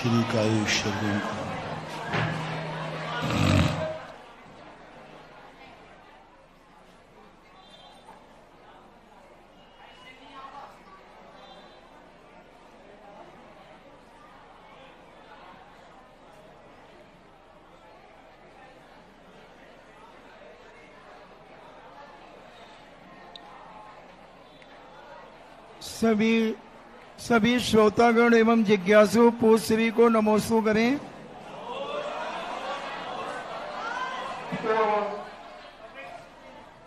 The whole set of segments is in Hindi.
श्री कायुष्यगुण को सभी श्रोतागण एवं जिज्ञासु पूज्य श्री को नमोस्तु करें।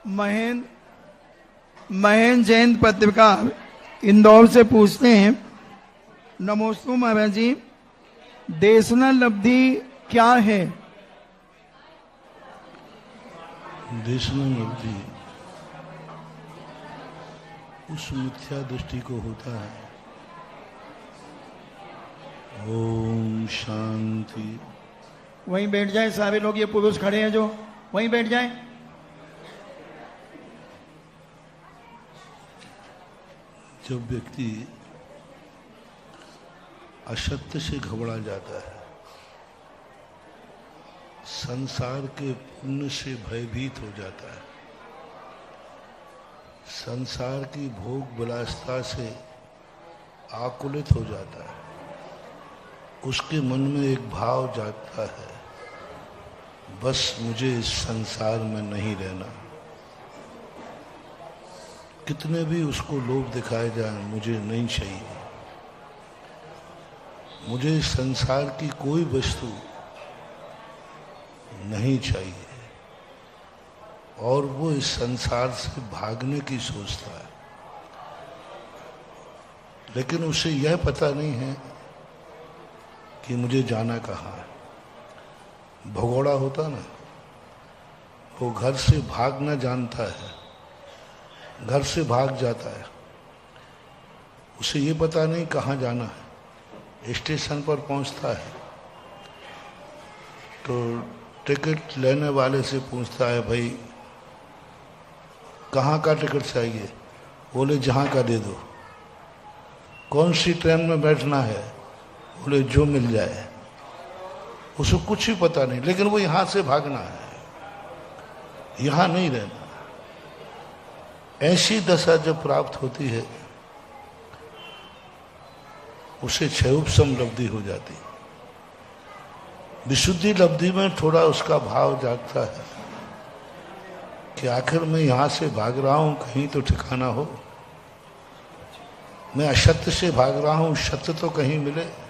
महेंद्र जैन पत्रकार इंदौर से पूछते हैं, नमोस्तु महाराज जी, देशना लब्धि क्या है? देशना लब्धि उस मिथ्या दृष्टि को होता है। ओम शांति। वहीं बैठ जाए सारे लोग, ये पुरुष खड़े हैं जो, वहीं बैठ जाए। जब व्यक्ति असत्य से घबरा जाता है, संसार के पुण्य से भयभीत हो जाता है, संसार की भोग विलासता से आकुलित हो जाता है, उसके मन में एक भाव जागता है, बस मुझे इस संसार में नहीं रहना। कितने भी उसको लोभ दिखाए जाए, मुझे नहीं चाहिए, मुझे इस संसार की कोई वस्तु नहीं चाहिए, और वो इस संसार से भागने की सोचता है। लेकिन उसे यह पता नहीं है कि मुझे जाना कहाँ है। भगोड़ा होता ना, वो घर से भागना जानता है, घर से भाग जाता है, उसे ये पता नहीं कहाँ जाना है। स्टेशन पर पहुंचता है तो टिकट लेने वाले से पूछता है, भाई कहाँ का टिकट चाहिए? बोले जहाँ का दे दो। कौन सी ट्रेन में बैठना है? बोले जो मिल जाए। उसे कुछ ही पता नहीं, लेकिन वो यहाँ से भागना है, यहाँ नहीं रहना। ऐसी दशा जब प्राप्त होती है, उसे क्षयोपशम लब्धि हो जाती। विशुद्धि लब्धि में थोड़ा उसका भाव जागता है कि आखिर मैं यहाँ से भाग रहा हूँ, कहीं तो ठिकाना हो। मैं असत्य से भाग रहा हूँ, सत्य तो कहीं मिले।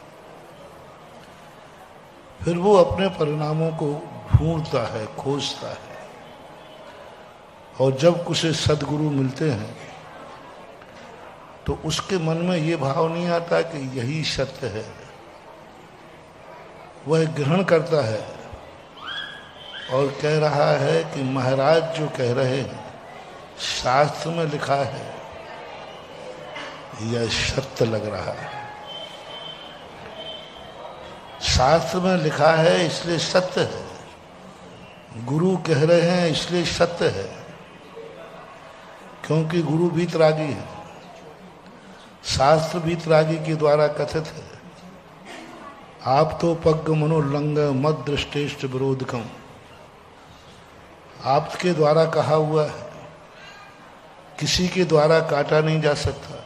फिर वो अपने परिणामों को ढूंढता है, खोजता है, और जब उसे सद्गुरु मिलते हैं तो उसके मन में ये भाव नहीं आता कि यही सत्य है। वह ग्रहण करता है और कह रहा है कि महाराज जो कह रहे हैं, शास्त्र में लिखा है, यह सत्य लग रहा है। शास्त्र में लिखा है इसलिए सत्य है, गुरु कह रहे हैं इसलिए सत्य है, क्योंकि गुरु वीतरागी है, शास्त्र वीतरागी के द्वारा कथित है। आप तो पग मनोलंग मद दृष्टेष्ट विरोधकम, आपके द्वारा कहा हुआ है, किसी के द्वारा काटा नहीं जा सकता।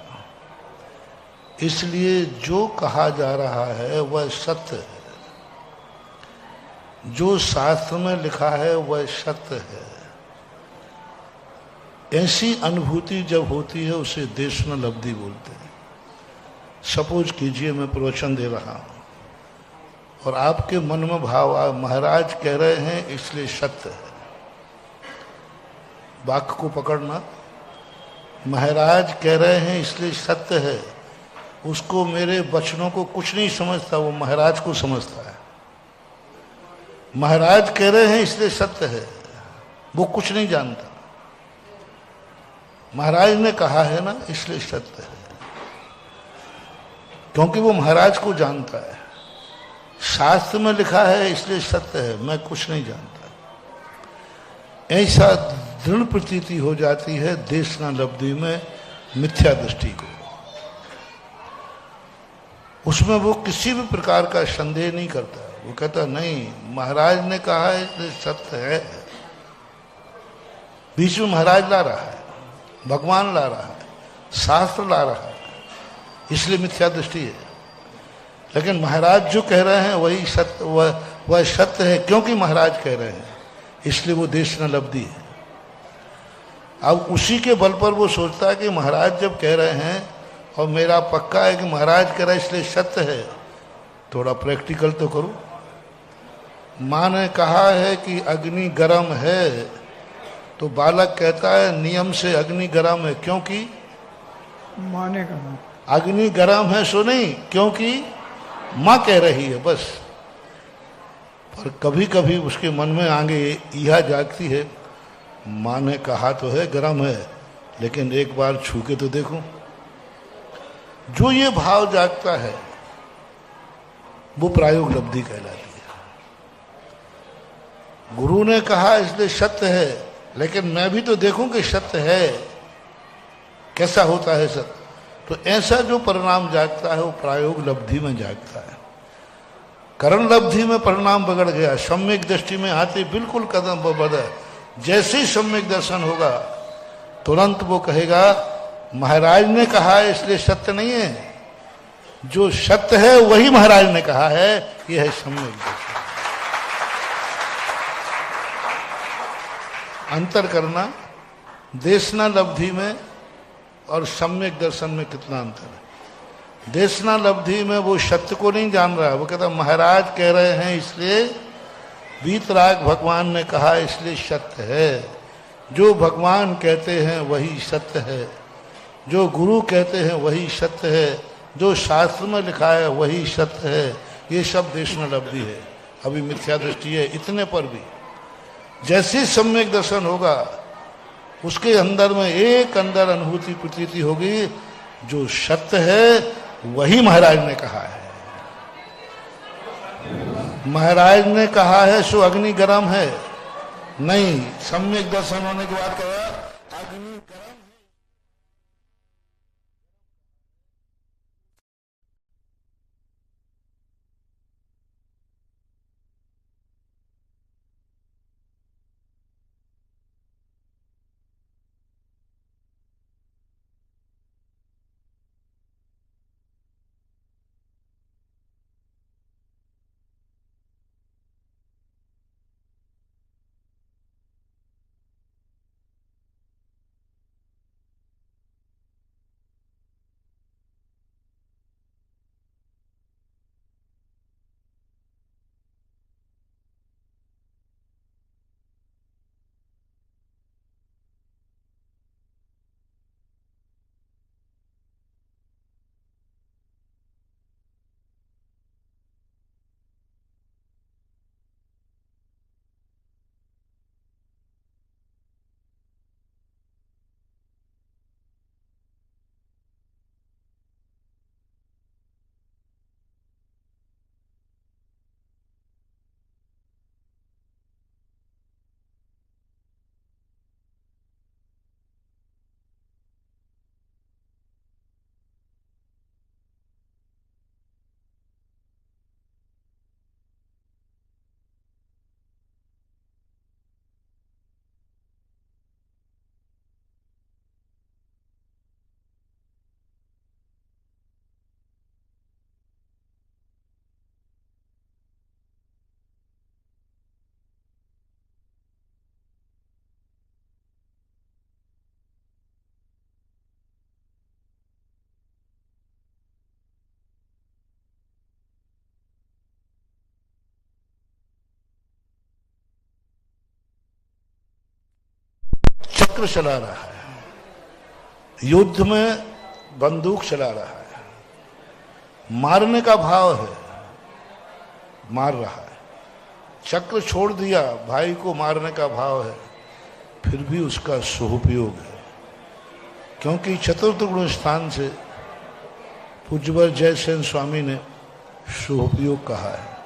इसलिए जो कहा जा रहा है वह सत्य है, जो शास्त्र में लिखा है वह सत्य है। ऐसी अनुभूति जब होती है उसे देशना लब्धि बोलते हैं। सपोज कीजिए मैं प्रवचन दे रहा हूं और आपके मन में भाव आ, महाराज कह रहे हैं इसलिए सत्य है। वाक्य को पकड़ना, महाराज कह रहे हैं इसलिए सत्य है। उसको मेरे वचनों को कुछ नहीं समझता, वो महाराज को समझता है। महाराज कह रहे हैं इसलिए सत्य है, वो कुछ नहीं जानता। महाराज ने कहा है ना इसलिए सत्य है, क्योंकि वो महाराज को जानता है। शास्त्र में लिखा है इसलिए सत्य है, मैं कुछ नहीं जानता। ऐसा दृढ़ प्रतीति हो जाती है देशना लब्धि में मिथ्या दृष्टि को। उसमें वो किसी भी प्रकार का संदेह नहीं करता। वो कहता नहीं, महाराज ने कहा है इसलिए सत्य है। बीच में महाराज ला रहा है, भगवान ला रहा है, शास्त्र ला रहा है, इसलिए मिथ्या दृष्टि है। लेकिन महाराज जो कह रहे हैं वही सत्य, वह सत्य है, क्योंकि महाराज कह रहे हैं इसलिए वो देश न लब्धि है। अब उसी के बल पर वो सोचता है कि महाराज जब कह रहे हैं और मेरा पक्का है कि महाराज कह रहा है इसलिए सत्य है, थोड़ा प्रैक्टिकल तो करो। माँ ने कहा है कि अग्नि गर्म है, तो बालक कहता है नियम से अग्नि गर्म है, क्योंकि माँ ने कहा। अग्नि गर्म है सो नहीं, क्योंकि माँ कह रही है, बस। पर कभी कभी उसके मन में आगे यह जागती है, माँ ने कहा तो है गर्म है, लेकिन एक बार छू के तो देखूं। जो ये भाव जागता है वो प्रायोग लब्धि कहलाती है। गुरु ने कहा इसलिए सत्य है, लेकिन मैं भी तो देखूं कि सत्य है, कैसा होता है सत्य। तो ऐसा जो परिणाम जागता है वो प्रायोग लब्धि में जागता है। करण लब्धि में परिणाम बिगड़ गया, सम्यक दृष्टि में आते बिल्कुल कदम बदल। जैसे ही सम्यक दर्शन होगा तुरंत वो कहेगा महाराज ने कहा है इसलिए सत्य नहीं है, जो सत्य है वही महाराज ने कहा है, यह है सम्यक दर्शन। अंतर करना देशना लब्धि में और सम्यक दर्शन में कितना अंतर है। देशना लब्धि में वो सत्य को नहीं जान रहा, वो कहता महाराज कह रहे हैं इसलिए, वीतराग भगवान ने कहा इसलिए सत्य है। जो भगवान कहते हैं वही सत्य है, जो गुरु कहते हैं वही सत्य है, जो शास्त्र में लिखा है वही सत्य है। ये सब देशना लब्धि है, अभी मिथ्या दृष्टि है। इतने पर भी जैसे सम्यक दर्शन होगा उसके अंदर में एक अंदर अनुभूति प्रतीति होगी, जो सत्य है वही महाराज ने कहा है। महाराज ने कहा है सो अग्नि गर्म है नहीं, सम्यक दर्शन होने के बाद कहा अग्नि गर्म है। चक्र चला रहा है, युद्ध में बंदूक चला रहा है, मारने का भाव है, मार रहा है। चक्र छोड़ दिया, भाई को मारने का भाव है, फिर भी उसका सदुपयोग है। क्योंकि चतुर्थ गुण स्थान से पूज्यवर जयसेन स्वामी ने सदुपयोग कहा है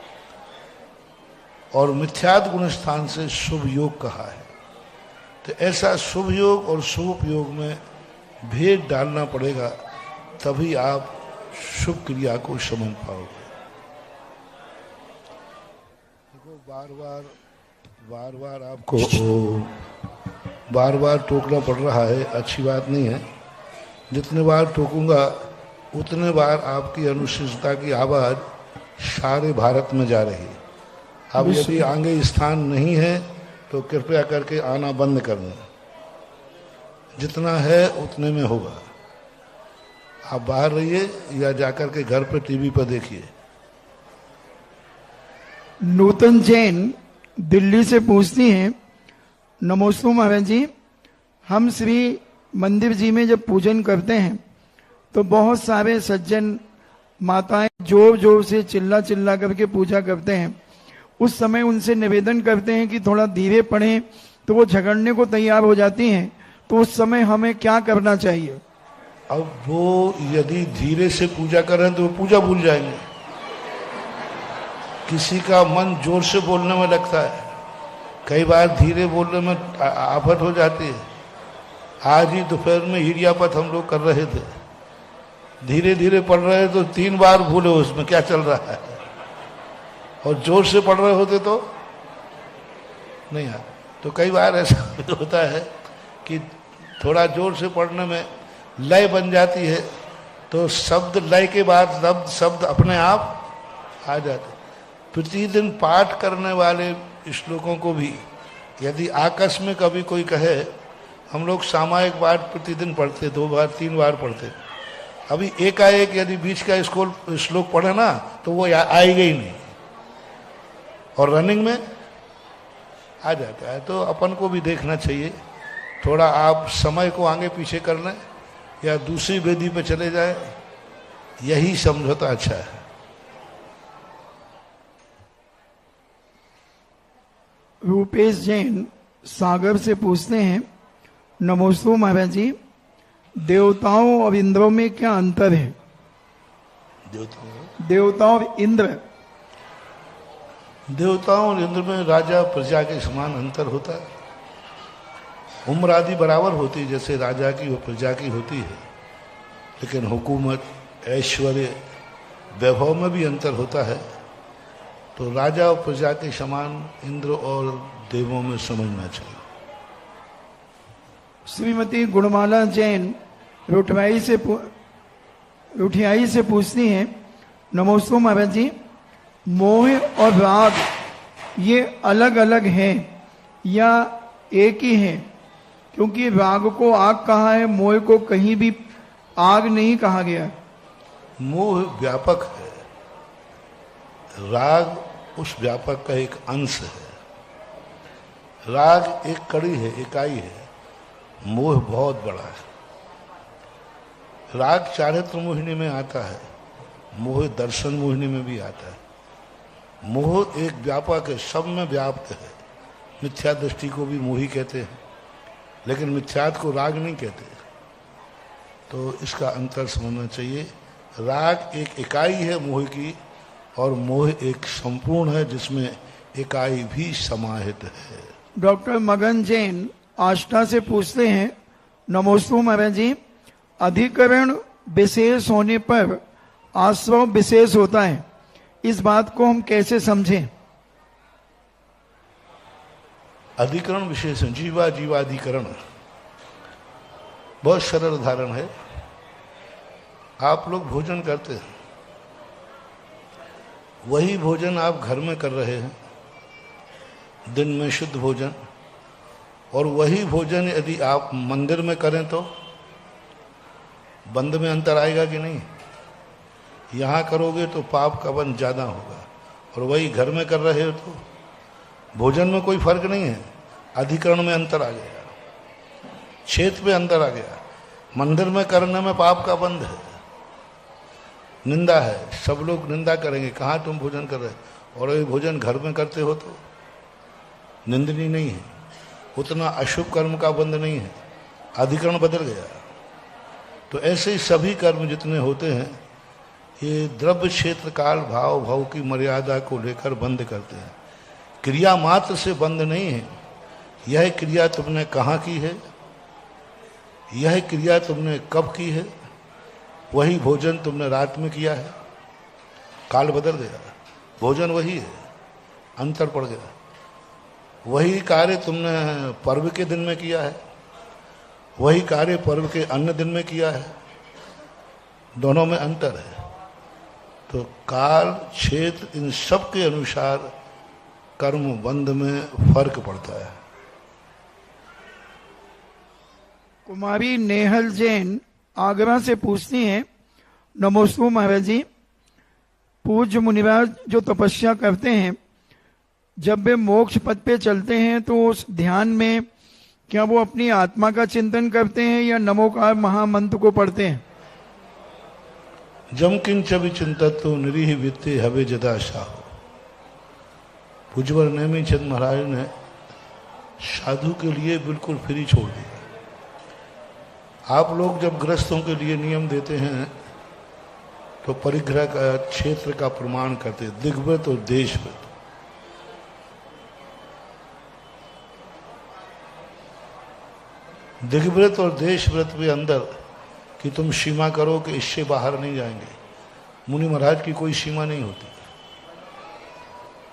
और मिथ्यात गुण स्थान से शुभ योग कहा है। तो ऐसा शुभ योग और शुभ योग में भेद डालना पड़ेगा, तभी आप शुभ क्रिया को समझ पाओगे। देखो बार बार आपको बार बार टोकना पड़ रहा है, अच्छी बात नहीं है। जितने बार टोकूंगा उतने बार आपकी अनुशिष्टता की आवाज सारे भारत में जा रही है। अब यदि आगे स्थान नहीं है तो कृपया करके आना बंद करना। जितना है उतने में होगा। आप बाहर रहिए या जाकर के घर पे टीवी पर देखिए। नूतन जैन दिल्ली से पूछती हैं, नमोस्तु महाराज जी, हम श्री मंदिर जी में जब पूजन करते हैं तो बहुत सारे सज्जन माताएं जोर जोर से चिल्ला चिल्ला करके पूजा करते हैं। उस समय उनसे निवेदन करते हैं कि थोड़ा धीरे पढ़ें, तो वो झगड़ने को तैयार हो जाती हैं। तो उस समय हमें क्या करना चाहिए? अब वो यदि धीरे से पूजा करें तो वो पूजा भूल जाएंगे। किसी का मन जोर से बोलने में लगता है, कई बार धीरे बोलने में आफत हो जाती है। आज ही दोपहर में हिरियापत हम लोग कर रहे थे, धीरे धीरे पढ़ रहे तो 3 बार भूले उसमें क्या चल रहा है, और जोर से पढ़ रहे होते तो नहीं यार। तो कई बार ऐसा होता है कि थोड़ा जोर से पढ़ने में लय बन जाती है, तो शब्द लय के बाद शब्द अपने आप आ जाते। प्रतिदिन पाठ करने वाले श्लोकों को भी यदि आकस्मिक कभी कोई कहे, हम लोग सामायिक पाठ प्रतिदिन पढ़ते, 2 बार 3 बार पढ़ते, अभी एकाएक यदि बीच का श्लोक पढ़े ना तो वो आएगा ही नहीं और रनिंग में आ जाता है। तो अपन को भी देखना चाहिए, थोड़ा आप समय को आगे पीछे कर लें या दूसरी वेदी पे चले जाए, यही समझौता अच्छा है। रूपेश जैन सागर से पूछते हैं, नमोस्तु महाराज जी, देवताओं और इंद्रों में क्या अंतर है? देवताओं और इंद्र, देवताओं और इंद्र में राजा प्रजा के समान अंतर होता है। उम्र आदि बराबर होती है, जैसे राजा की और प्रजा की होती है, लेकिन हुकूमत, ऐश्वर्य, वैभव में भी अंतर होता है। तो राजा और प्रजा के समान इंद्र और देवों में समझना चाहिए। श्रीमती गुणमाला जैन रुठियाई से पूछती हैं, नमोस्तु महाराज जी, मोह और राग ये अलग अलग हैं या एक ही हैं? क्योंकि राग को आग कहा है, मोह को कहीं भी आग नहीं कहा गया। मोह व्यापक है, राग उस व्यापक का एक अंश है। राग एक कड़ी है, इकाई है, मोह बहुत बड़ा है। राग चारित्र मोहिनी में आता है, मोह दर्शन मोहिनी में भी आता है। मोह एक व्यापक है, सब में व्याप्त है। मिथ्या दृष्टि को भी मोही कहते हैं, लेकिन मिथ्यात को राग नहीं कहते। तो इसका अंतर समझना चाहिए। राग एक इकाई है मोह की, और मोह एक संपूर्ण है जिसमें इकाई भी समाहित है। डॉक्टर मगन जैन आष्टा से पूछते हैं, नमोस्तु महाराज जी, अधिकरण विशेष होने पर आश्रव विशेष होता है, इस बात को हम कैसे समझें? अधिकरण विशेष, जीवा जीवाधिकरण, बहुत सरल उदाहरण है। आप लोग भोजन करते हैं, वही भोजन आप घर में कर रहे हैं दिन में शुद्ध भोजन, और वही भोजन यदि आप मंदिर में करें तो बंद में अंतर आएगा कि नहीं? यहाँ करोगे तो पाप का बंध ज़्यादा होगा, और वही घर में कर रहे हो तो भोजन में कोई फर्क नहीं है, अधिकरण में अंतर आ गया, क्षेत्र में अंतर आ गया। मंदिर में करने में पाप का बंध है, निंदा है, सब लोग निंदा करेंगे, कहाँ तुम भोजन कर रहे, और वही भोजन घर में करते हो तो निंदनीय नहीं है, उतना अशुभ कर्म का बंध नहीं है, अधिकरण बदल गया। तो ऐसे ही सभी कर्म जितने होते हैं ये द्रव्य क्षेत्र काल भाव भाव की मर्यादा को लेकर बंद करते हैं। क्रिया मात्र से बंद नहीं है, यह क्रिया तुमने कहाँ की है, यह क्रिया तुमने कब की है, वही भोजन तुमने रात में किया है, काल बदल गया, भोजन वही है, अंतर पड़ गया। वही कार्य तुमने पर्व के दिन में किया है, वही कार्य पर्व के अन्य दिन में किया है, दोनों में अंतर है। तो काल, क्षेत्र, इन सब के अनुसार कर्म बंध में फर्क पड़ता है। कुमारी नेहल जैन आगरा से पूछती हैं, नमोस्तु महाराज जी, पूज्य मुनिराज जो तपस्या करते हैं, जब वे मोक्ष पथ पे चलते हैं तो उस ध्यान में क्या वो अपनी आत्मा का चिंतन करते हैं या नमोकार महामंत्र को पढ़ते हैं? जम किंच विचिंततो निरीह वित्ते हवे जदाशाहो। पूज्यवर नेमीचंद महाराज ने साधु के लिए बिल्कुल फ्री छोड़ दिया। आप लोग जब गृहस्थों के लिए नियम देते हैं तो परिग्रह का, क्षेत्र का प्रमाण करते, दिग्व्रत और देशव्रत। दिग्व्रत और देशव्रत के अंदर कि तुम सीमा करो कि इससे बाहर नहीं जाएंगे। मुनि महाराज की कोई सीमा नहीं होती।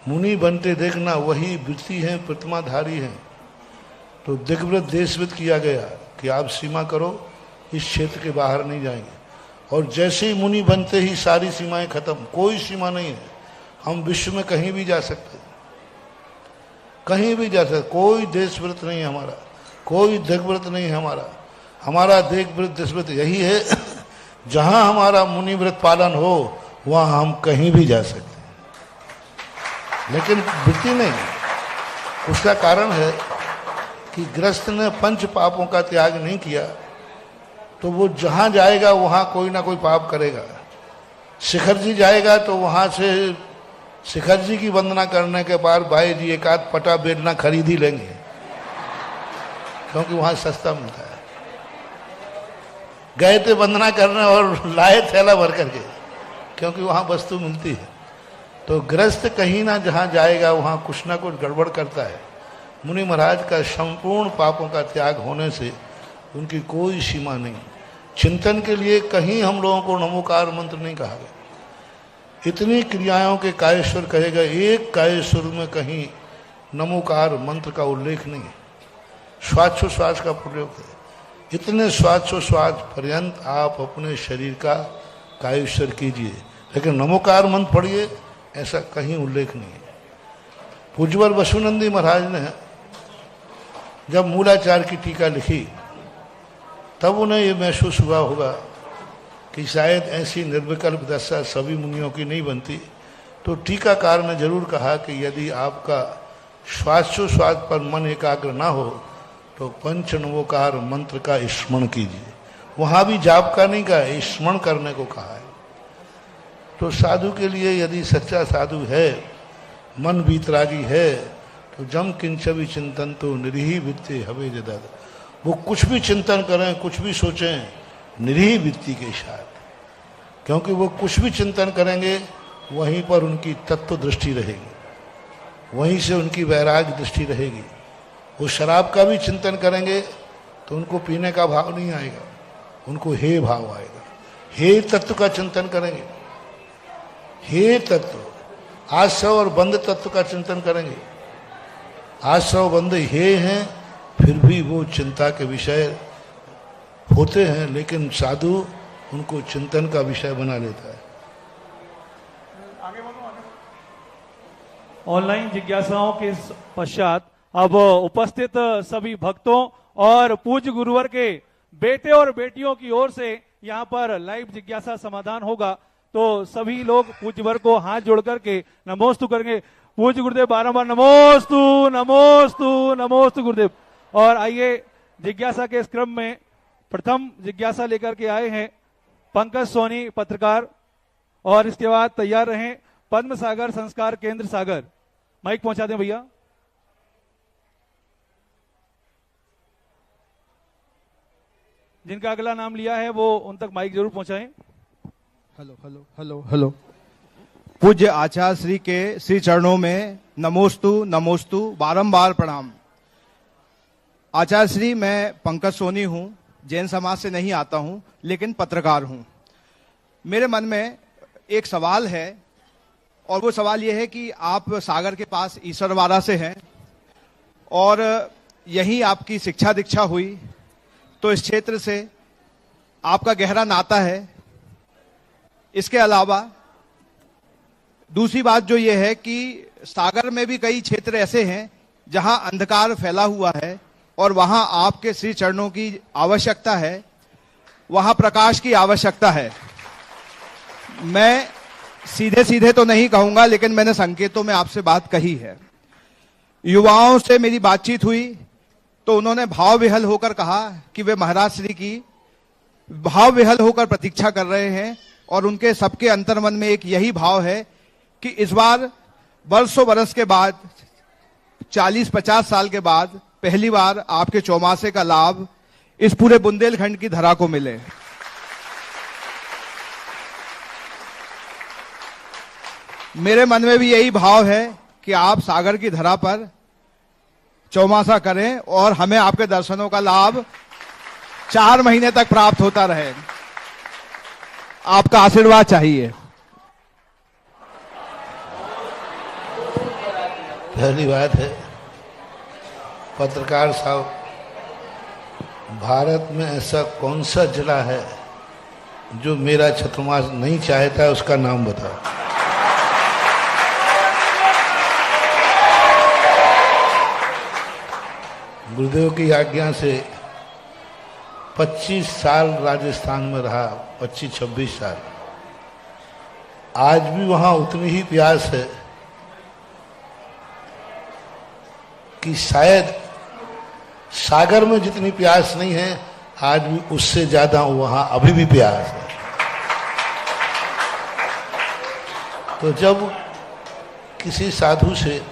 मुनि बनते देखना वही वृत्ति हैं, प्रतिमाधारी हैं। तो दिग्व्रत देशव्रत किया गया कि आप सीमा करो, इस क्षेत्र के बाहर नहीं जाएंगे। और जैसे ही मुनि बनते ही सारी सीमाएं खत्म, कोई सीमा नहीं है। हम विश्व में कहीं भी जा सकते, कहीं भी जा सकते, कोई देशव्रत नहीं है हमारा, कोई दिग्व्रत नहीं है हमारा। हमारा दिग्व्रत देशव्रत यही है, जहां हमारा मुनिव्रत पालन हो वहां हम कहीं भी जा सकते हैं, लेकिन वृत्ति नहीं। उसका कारण है कि गृहस्थ ने पंच पापों का त्याग नहीं किया, तो वो जहां जाएगा वहां कोई ना कोई पाप करेगा। शिखर जी जाएगा तो वहां से शिखर जी की वंदना करने के बाद भाई जी एक आध पटा बेलना खरीद ही लेंगे, क्योंकि वहां सस्ता मिलता है। गए थे वंदना करने और लाए थैला भर करके, क्योंकि वहां वस्तु मिलती है। तो गृहस्थ कहीं ना जहां जाएगा वहां कुछ ना कुछ गड़बड़ करता है। मुनि महाराज का संपूर्ण पापों का त्याग होने से उनकी कोई सीमा नहीं। चिंतन के लिए कहीं हम लोगों को नमोकार मंत्र नहीं कहा गया। इतनी क्रियाओं के कायेश्वर कहेगा, एक कायेश्वर में कहीं नमोकार मंत्र का उल्लेख नहीं है। श्वासोश्वास का प्रयोग है। इतने श्वासोश्वास पर्यंत आप अपने शरीर का कायेश्वर कीजिए, लेकिन नमोकार मंत्र पढ़िए, ऐसा कहीं उल्लेख नहीं है। पूज्यवर वसुनंदी महाराज ने जब मूलाचार की टीका लिखी तब उन्हें ये महसूस हुआ होगा कि शायद ऐसी निर्विकल्प दशा सभी मुनियों की नहीं बनती। तो टीकाकार ने जरूर कहा कि यदि आपका श्वासोश्वास पर मन एकाग्र ना हो तो पंच नमोकार मंत्र का स्मरण कीजिए। वहां भी जाप का नहीं कहा, स्मरण करने को कहा है। तो साधु के लिए यदि सच्चा साधु है, मन वीतरागी है, तो जम किंचवी चिंतन तो निरीह वित्ते हवे जदा। वो कुछ भी चिंतन करें, कुछ भी सोचें, निरीह वित्ती के साथ, क्योंकि वो कुछ भी चिंतन करेंगे वहीं पर उनकी तत्व दृष्टि रहेगी, वहीं से उनकी वैराग्य दृष्टि रहेगी। वो शराब का भी चिंतन करेंगे तो उनको पीने का भाव नहीं आएगा, उनको हे भाव आएगा। हे तत्व का चिंतन करेंगे, हे तत्व, आश्रव और बंध तत्व का चिंतन करेंगे। आश्रव बंध हे हैं, फिर भी वो चिंता के विषय होते हैं, लेकिन साधु उनको चिंतन का विषय बना लेता है। ऑनलाइन जिज्ञासाओं के पश्चात अब उपस्थित सभी भक्तों और पूज्य गुरुवर के बेटे और बेटियों की ओर से यहाँ पर लाइव जिज्ञासा समाधान होगा। तो सभी लोग पूज्यवर को हाथ जोड़ करके नमोस्तु करेंगे। पूज्य गुरुदेव बारंबार नमोस्तु नमोस्तु नमोस्तु गुरुदेव। और आइए जिज्ञासा के इस क्रम में प्रथम जिज्ञासा लेकर के आए हैं पंकज सोनी पत्रकार, और इसके बाद तैयार रहें पद्म सागर संस्कार केंद्र सागर। माइक पहुंचा दें भैया। जिनका अगला नाम लिया है वो उन तक माइक जरूर पहुंचाएं। Hello hello hello hello. पूज्य आचार्य श्री के श्री चरणों में नमोस्तु नमोस्तु बारंबार प्रणाम। आचार्य श्री, मैं पंकज सोनी हूं, जैन समाज से नहीं आता हूं, लेकिन पत्रकार हूं। मेरे मन में एक सवाल है, और वो सवाल ये है कि आप सागर के पास ईसरवाड़ा से हैं और यहीं आपकी शिक्षा दीक्षा हुई, तो इस क्षेत्र से आपका गहरा नाता है। इसके अलावा दूसरी बात जो ये है कि सागर में भी कई क्षेत्र ऐसे हैं जहां अंधकार फैला हुआ है और वहां आपके श्री चरणों की आवश्यकता है, वहां प्रकाश की आवश्यकता है। मैं सीधे सीधे तो नहीं कहूंगा, लेकिन मैंने संकेतों में आपसे बात कही है। युवाओं से मेरी बातचीत हुई तो उन्होंने भाव विहल होकर कहा कि वे महाराज श्री की भाव विहल होकर प्रतीक्षा कर रहे हैं, और उनके सबके अंतर्मन में एक यही भाव है कि इस बार बरसों बरस के बाद, 40-50 साल के बाद पहली बार आपके चौमासे का लाभ इस पूरे बुंदेलखंड की धरा को मिले। मेरे मन में भी यही भाव है कि आप सागर की धरा पर चौमासा करें और हमें आपके दर्शनों का लाभ 4 महीने तक प्राप्त होता रहे। आपका आशीर्वाद चाहिए। पहली बात है, पत्रकार साहब, भारत में ऐसा कौन सा जिला है जो मेरा चतुर्मास नहीं चाहता है, उसका नाम बताओ। गुरुदेव की आज्ञा से 25 साल राजस्थान में रहा, 25-26 साल। आज भी वहां उतनी ही प्यास है कि शायद सागर में जितनी प्यास नहीं है, आज भी उससे ज्यादा वहां अभी भी प्यास है। तो जब किसी साधु से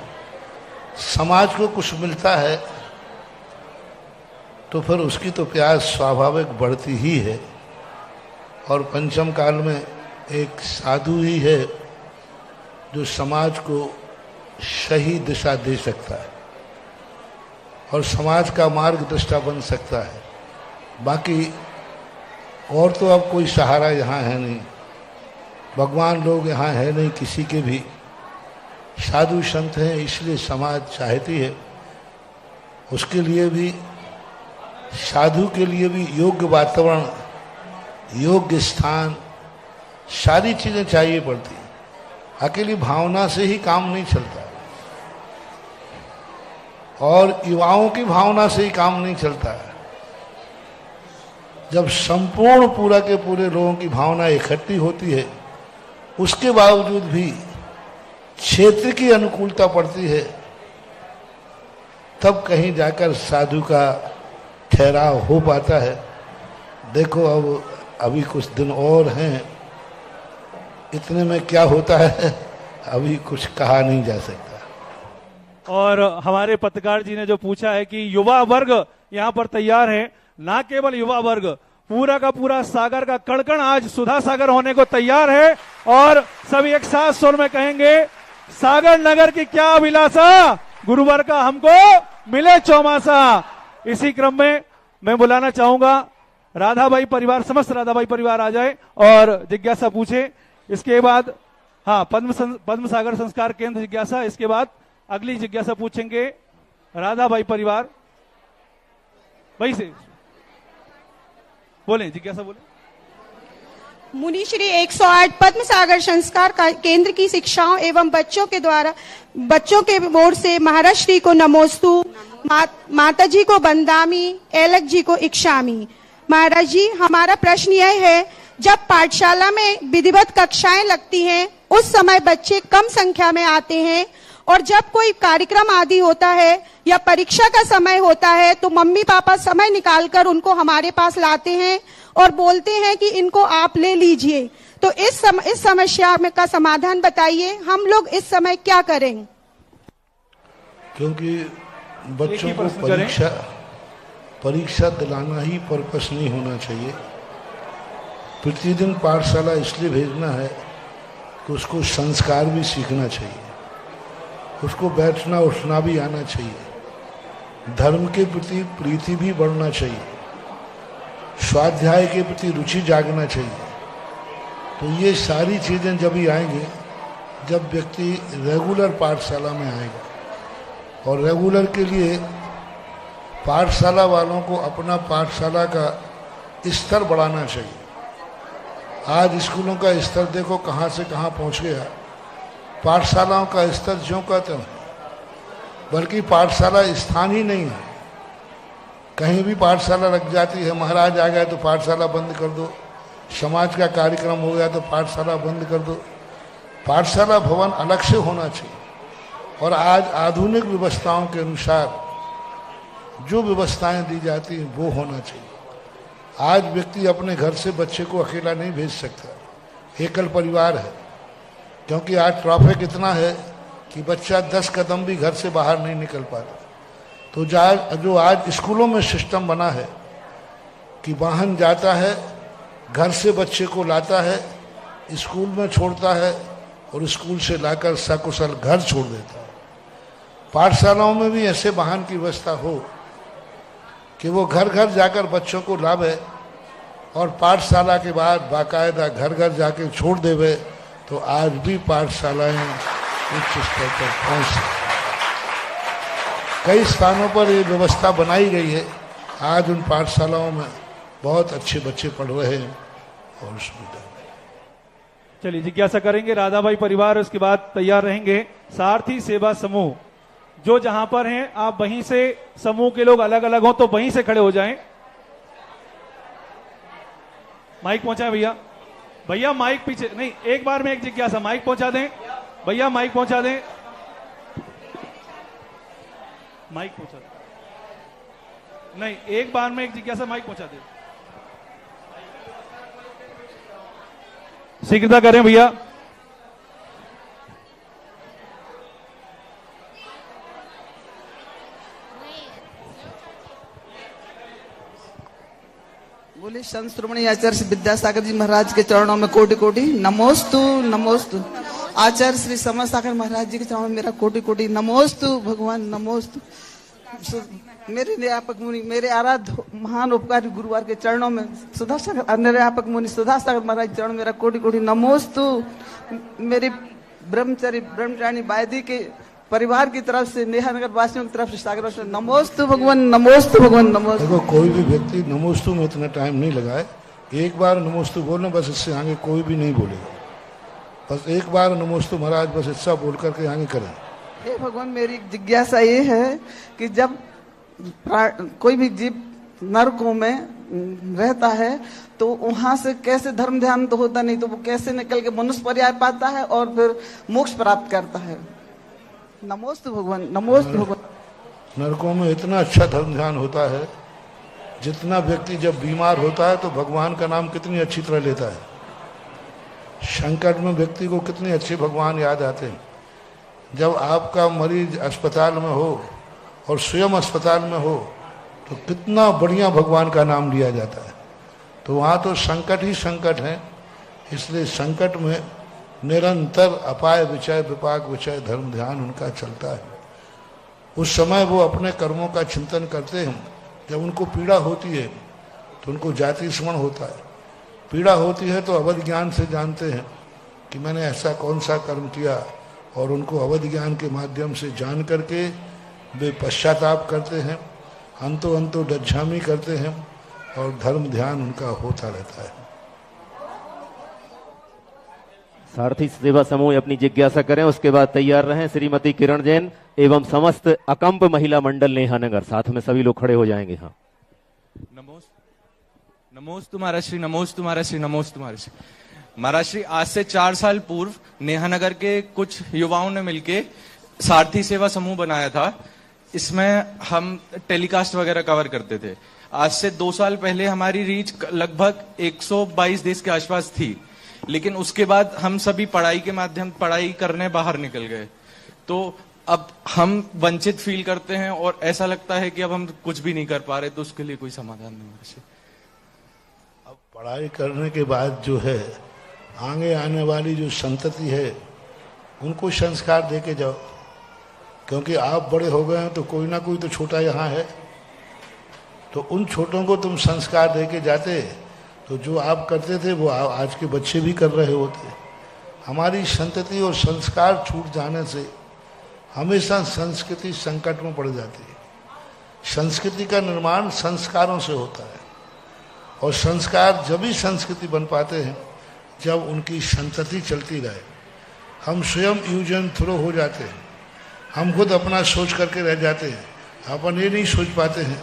समाज को कुछ मिलता है तो फिर उसकी तो प्यास स्वाभाविक बढ़ती ही है। और पंचम काल में एक साधु ही है जो समाज को सही दिशा दे सकता है और समाज का मार्गदर्शक बन सकता है। बाकी और तो अब कोई सहारा यहाँ है नहीं, भगवान लोग यहाँ है नहीं किसी के भी, साधु संत हैं, इसलिए समाज चाहती है उसके लिए भी, साधु के लिए भी योग्य वातावरण, योग्य स्थान, सारी चीजें चाहिए पड़ती हैं। अकेली भावना से ही काम नहीं चलता और युवाओं की भावना से ही काम नहीं चलता है। जब संपूर्ण पूरा के पूरे लोगों की भावना इकट्ठी होती है, उसके बावजूद भी क्षेत्र की अनुकूलता पड़ती है, तब कहीं जाकर साधु का ठहराव हो पाता है। देखो अब अभी कुछ दिन और हैं, इतने में क्या होता है अभी कुछ कहा नहीं जा सकता। और हमारे पत्रकार जी ने जो पूछा है कि युवा वर्ग यहाँ पर तैयार है, ना केवल युवा वर्ग, पूरा का पूरा सागर का कण-कण आज सुधा सागर होने को तैयार है। और सभी एक साथ सुर में कहेंगे, सागर नगर की क्या अभिलाषा, गुरुवर का हमको मिले चौमासा। इसी क्रम में मैं बुलाना चाहूंगा राधाबाई परिवार, समस्त राधाबाई परिवार आ जाए और जिज्ञासा पूछे। इसके बाद पद्म सागर संस्कार केंद्र जिज्ञासा, इसके बाद अगली जिज्ञासा पूछेंगे राधाबाई परिवार। वही से बोले, जिज्ञासा बोले। मुनिश्री 108 पद्म सागर संस्कार केंद्र की शिक्षाओं एवं बच्चों के ओर से महाराज श्री को नमोस्तु, माता जी को बंदामी, एलक जी को इक्षामी। महाराज जी, हमारा प्रश्न यह है, जब पाठशाला में विधिवत कक्षाएं लगती हैं, उस समय बच्चे कम संख्या में आते हैं और जब कोई कार्यक्रम आदि होता है या परीक्षा का समय होता है तो मम्मी पापा समय निकालकर उनको हमारे पास लाते हैं और बोलते हैं कि इनको आप ले लीजिए। तो इस समस्या में का समाधान बताइए, हम लोग इस समय क्या करें? क्योंकि बच्चों को परीक्षा दिलाना ही पर्पस नहीं होना चाहिए। प्रतिदिन पाठशाला इसलिए भेजना है कि उसको संस्कार भी सीखना चाहिए, उसको बैठना उठना भी आना चाहिए, धर्म के प्रति प्रीति भी बढ़ना चाहिए, स्वाध्याय के प्रति रुचि जागना चाहिए। तो ये सारी चीज़ें जब ही आएंगी जब व्यक्ति रेगुलर पाठशाला में आएगा। और रेगुलर के लिए पाठशाला वालों को अपना पाठशाला का स्तर बढ़ाना चाहिए। आज स्कूलों का स्तर देखो कहाँ से कहाँ पहुँच गया। पाठशालाओं का स्तर ज्यों का त्यों है, बल्कि पाठशाला स्थान ही नहीं है। कहीं भी पाठशाला लग जाती है, महाराज आ गए तो पाठशाला बंद कर दो, समाज का कार्यक्रम हो गया तो पाठशाला बंद कर दो। पाठशाला भवन अलग से होना चाहिए। और आज आधुनिक व्यवस्थाओं के अनुसार जो व्यवस्थाएं दी जाती हैं वो होना चाहिए। आज व्यक्ति अपने घर से बच्चे को अकेला नहीं भेज सकता, एकल परिवार है, क्योंकि आज ट्रैफिक इतना है कि बच्चा 10 कदम भी घर से बाहर नहीं निकल पाता। तो जो आज स्कूलों में सिस्टम बना है कि वाहन जाता है, घर से बच्चे को लाता है, स्कूल में छोड़ता है और स्कूल से लाकर सकुशल घर छोड़ देता है। पाठशालाओं में भी ऐसे वाहन की व्यवस्था हो कि वो घर घर जाकर बच्चों को लावे और पाठशाला के बाद बाकायदा घर घर जाके छोड़ देवे, तो आज भी पाठशालाएं उच्च स्तर पर पहुंच सकती। कई स्थानों पर ये व्यवस्था बनाई गई है। आज उन पाठशालाओं में बहुत अच्छे बच्चे पढ़ रहे हैं और सुविधा। चलिए जिज्ञासा करेंगे राधा भाई परिवार, उसके बाद तैयार रहेंगे सारथी सेवा समूह। जो जहां पर हैं आप वहीं से, समूह के लोग अलग अलग हो तो वहीं से खड़े हो जाएं। माइक पहुंचाएं भैया। भैया माइक पीछे नहीं, एक बार में एक जिज्ञासा, माइक पहुंचा दें भैया, माइक पहुंचा दें, माइक पहुंचा दें। नहीं, एक बार में एक जिज्ञासा, माइक पहुंचा दें। शीघ्रता करें भैया। बोले संत श्रोमणी आचार्य श्री विद्यासागर जी महाराज के चरणों में कोटि कोटि नमोस्तु नमोस्तु। आचार्य श्री समर सागर महाराज जी के चरणों में मेरा कोटि कोटि नमोस्तु भगवान नमोस्तु। मेरे निरापक मुनि, मेरे आराध्य महान उपकारी गुरुवार के चरणों में सुधासागर निरापक मुनि सुधासागर महाराज के चरणों में मेरा कोटि कोटि नमोस्तु। मेरी ब्रह्मचारी वायदी के परिवार की तरफ से, नेहानगर वासियों की तरफ से सागर से नमोस्तु भगवान नमोस्तु भगवान नमोस्तु। देखो कोई भी व्यक्ति नमोस्तु में इतना टाइम नहीं लगाए, एक बार नमोस्तु बोलना, बस इससे आगे कोई भी नहीं बोलेगा। बस एक बार नमोस्तु महाराज बस इतना बोल करके आगे करें। हे भगवान, मेरी जिज्ञासा ये है कि जब कोई भी जीव नरकों में रहता है तो वहां से कैसे धर्म ध्यान तो होता नहीं, तो वो कैसे निकल के मनुष्य पर्याय पाता है और फिर मोक्ष प्राप्त करता है। नमोस्तु भगवान नमोस्तु भगवान। नरकों में इतना अच्छा धर्म ध्यान होता है, जितना व्यक्ति जब बीमार होता है तो भगवान का नाम कितनी अच्छी तरह लेता है। संकट में व्यक्ति को कितने अच्छे भगवान याद आते हैं। जब आपका मरीज अस्पताल में हो और स्वयं अस्पताल में हो तो कितना बढ़िया भगवान का नाम लिया जाता है। तो वहाँ तो संकट ही संकट है, इसलिए संकट में निरंतर अपाय विचय विपाक विचय धर्म ध्यान उनका चलता है। उस समय वो अपने कर्मों का चिंतन करते हैं। जब उनको पीड़ा होती है तो उनको जाति स्मरण होता है। पीड़ा होती है तो अवध ज्ञान से जानते हैं कि मैंने ऐसा कौन सा कर्म किया, और उनको अवध ज्ञान के माध्यम से जान करके वे पश्चाताप करते हैं, अंतो डज्झामी करते हैं और धर्म ध्यान उनका होता रहता है। सारथी सेवा समूह अपनी जिज्ञासा करें, उसके बाद तैयार रहें श्रीमती किरण जैन एवं समस्त अकंप महिला मंडल नेहानगर। साथ में सभी लोग खड़े हो जाएंगे। हाँ, नमोस्तु महाराज श्री, नमोस्तु महाराज श्री, नमोस्तु महाराज श्री। महाराज श्री, आज से 4 साल पूर्व नेहानगर के कुछ युवाओं ने मिलके सारथी सेवा समूह बनाया था। इसमें हम टेलीकास्ट वगैरह कवर करते थे। आज से 2 साल पहले हमारी रीच लगभग 122 देश के आसपास थी, लेकिन उसके बाद हम सभी पढ़ाई करने बाहर निकल गए। तो अब हम वंचित फील करते हैं और ऐसा लगता है कि अब हम कुछ भी नहीं कर पा रहे, तो उसके लिए कोई समाधान नहीं है। अब पढ़ाई करने के बाद जो है आगे आने वाली जो संतति है उनको संस्कार दे के जाओ, क्योंकि आप बड़े हो गए हैं तो कोई ना कोई तो छोटा यहाँ है। तो उन छोटों को तुम संस्कार दे के जाते तो जो आप करते थे वो आज के बच्चे भी कर रहे होते। हमारी संतति और संस्कार छूट जाने से हमेशा संस्कृति संकट में पड़ जाती है। संस्कृति का निर्माण संस्कारों से होता है और संस्कार जब ही संस्कृति बन पाते हैं जब उनकी संतति चलती रहे। हम स्वयं यूज एंड थ्रो हो जाते हैं, हम खुद अपना सोच करके रह जाते हैं। अपन ये नहीं सोच पाते हैं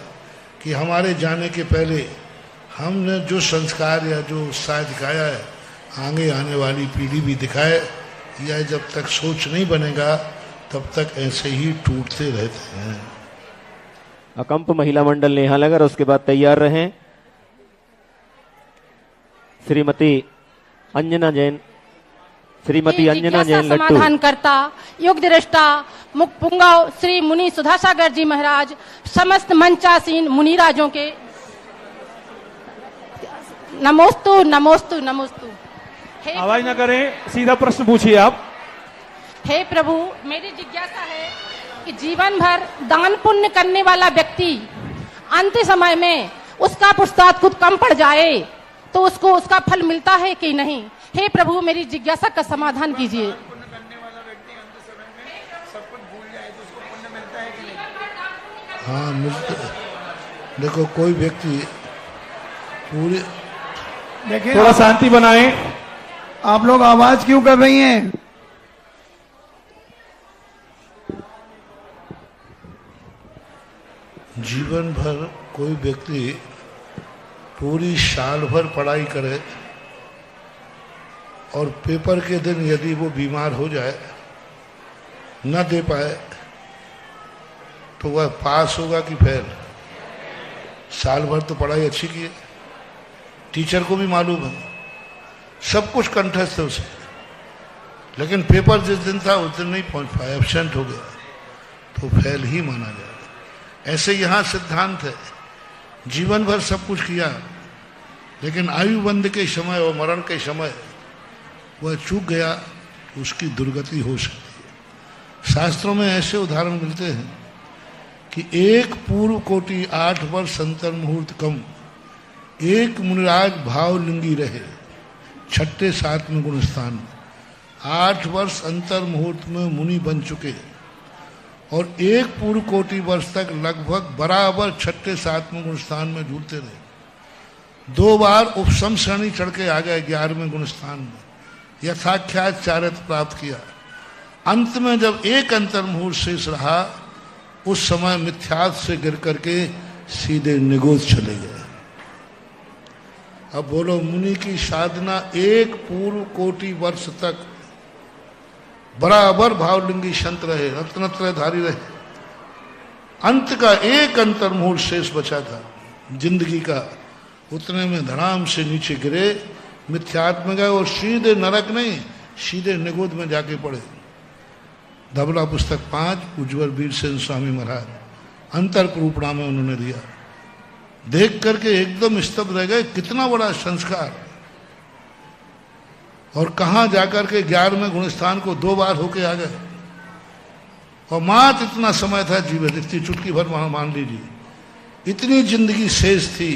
कि हमारे जाने के पहले हमने जो संस्कार या जो उत्साह दिखाया है आगे आने वाली पीढ़ी भी दिखाए। यह जब तक सोच नहीं बनेगा तब तक ऐसे ही टूटते रहते हैं। अकंप महिला मंडल नेहानगर, उसके बाद तैयार रहें श्रीमती अंजना जैन। श्रीमती अंजना जैन लट्टू। समाधान करता योग दृष्टा मुख पुंगव श्री मुनि सुधासागर जी महाराज, समस्त मंचासीन मुनिराजों के नमोस्तु नमोस्तु नमोस्तु। आवाज ना करें, सीधा प्रश्न पूछिए आप। हे प्रभु, मेरी जिज्ञासा है कि जीवन भर दान पुण्य करने वाला व्यक्ति अंत समय में उसका पुरुषार्थ खुद कम पड़ जाए तो उसको उसका फल मिलता है कि नहीं? हे प्रभु, मेरी जिज्ञासा का समाधान कीजिए। हाँ मिलते। देखो कोई व्यक्ति पूरे, देखिए थोड़ा शांति बनाएं। आप लोग आवाज क्यों कर रही हैं? जीवन भर कोई व्यक्ति पूरी साल भर पढ़ाई करे और पेपर के दिन यदि वो बीमार हो जाए, न दे पाए, तो वह पास होगा कि फेल? साल भर तो पढ़ाई अच्छी की है, टीचर को भी मालूम है, सब कुछ कंठस्थ है उसे, लेकिन पेपर जिस दिन था उस दिन नहीं पहुंच पाया, एब्सेंट हो गया, तो फेल ही माना जाएगा। ऐसे यहाँ सिद्धांत है, जीवन भर सब कुछ किया लेकिन आयुबंध के समय और मरण के समय वह चूक गया तो उसकी दुर्गति हो सकती है। शास्त्रों में ऐसे उदाहरण मिलते हैं कि एक पूर्व कोटि 8 वर्ष अंतर मुहूर्त कम, एक मुनिराज भावलिंगी रहे, छठे सातवें गुण स्थान में। 8 वर्ष अंतर मुहूर्त में मुनि बन चुके और एक पूर्व कोटि वर्ष तक लगभग बराबर छठे सातवें गुण स्थान में जुड़ते रहे। 2 बार उपसम श्रेणी चढ़ के आ गए 11वें गुण स्थान में, यथाख्यात चारित्र प्राप्त किया। अंत में जब एक अंतर मुहूर्त शेष रहा, उस समय मिथ्यात्व से गिर करके सीधे निगोद चले गए। अब बोलो, मुनि की साधना एक पूर्व कोटि वर्ष तक बराबर भावलिंगी संत रहे, रत्नत्रयधारी रहे, अंत का एक अंतर मुहूर्त शेष बचा था जिंदगी का, उतने में धड़ाम से नीचे गिरे, मिथ्यात्व में गए और सीधे नरक नहीं, सीधे निगोद में जाके पड़े। धबला पुस्तक 5 उज्ज्वल वीरसेन स्वामी महाराज अंतर रूपणा में उन्होंने दिया। देख करके एकदम स्तब्ध रह गए, कितना बड़ा संस्कार। और कहाँ जाकर के 11वें गुणस्थान को 2 बार होके आ गए और मात्र इतना समय था जीवित, इतनी चुटकी भर मान लीजिए, इतनी जिंदगी शेष थी,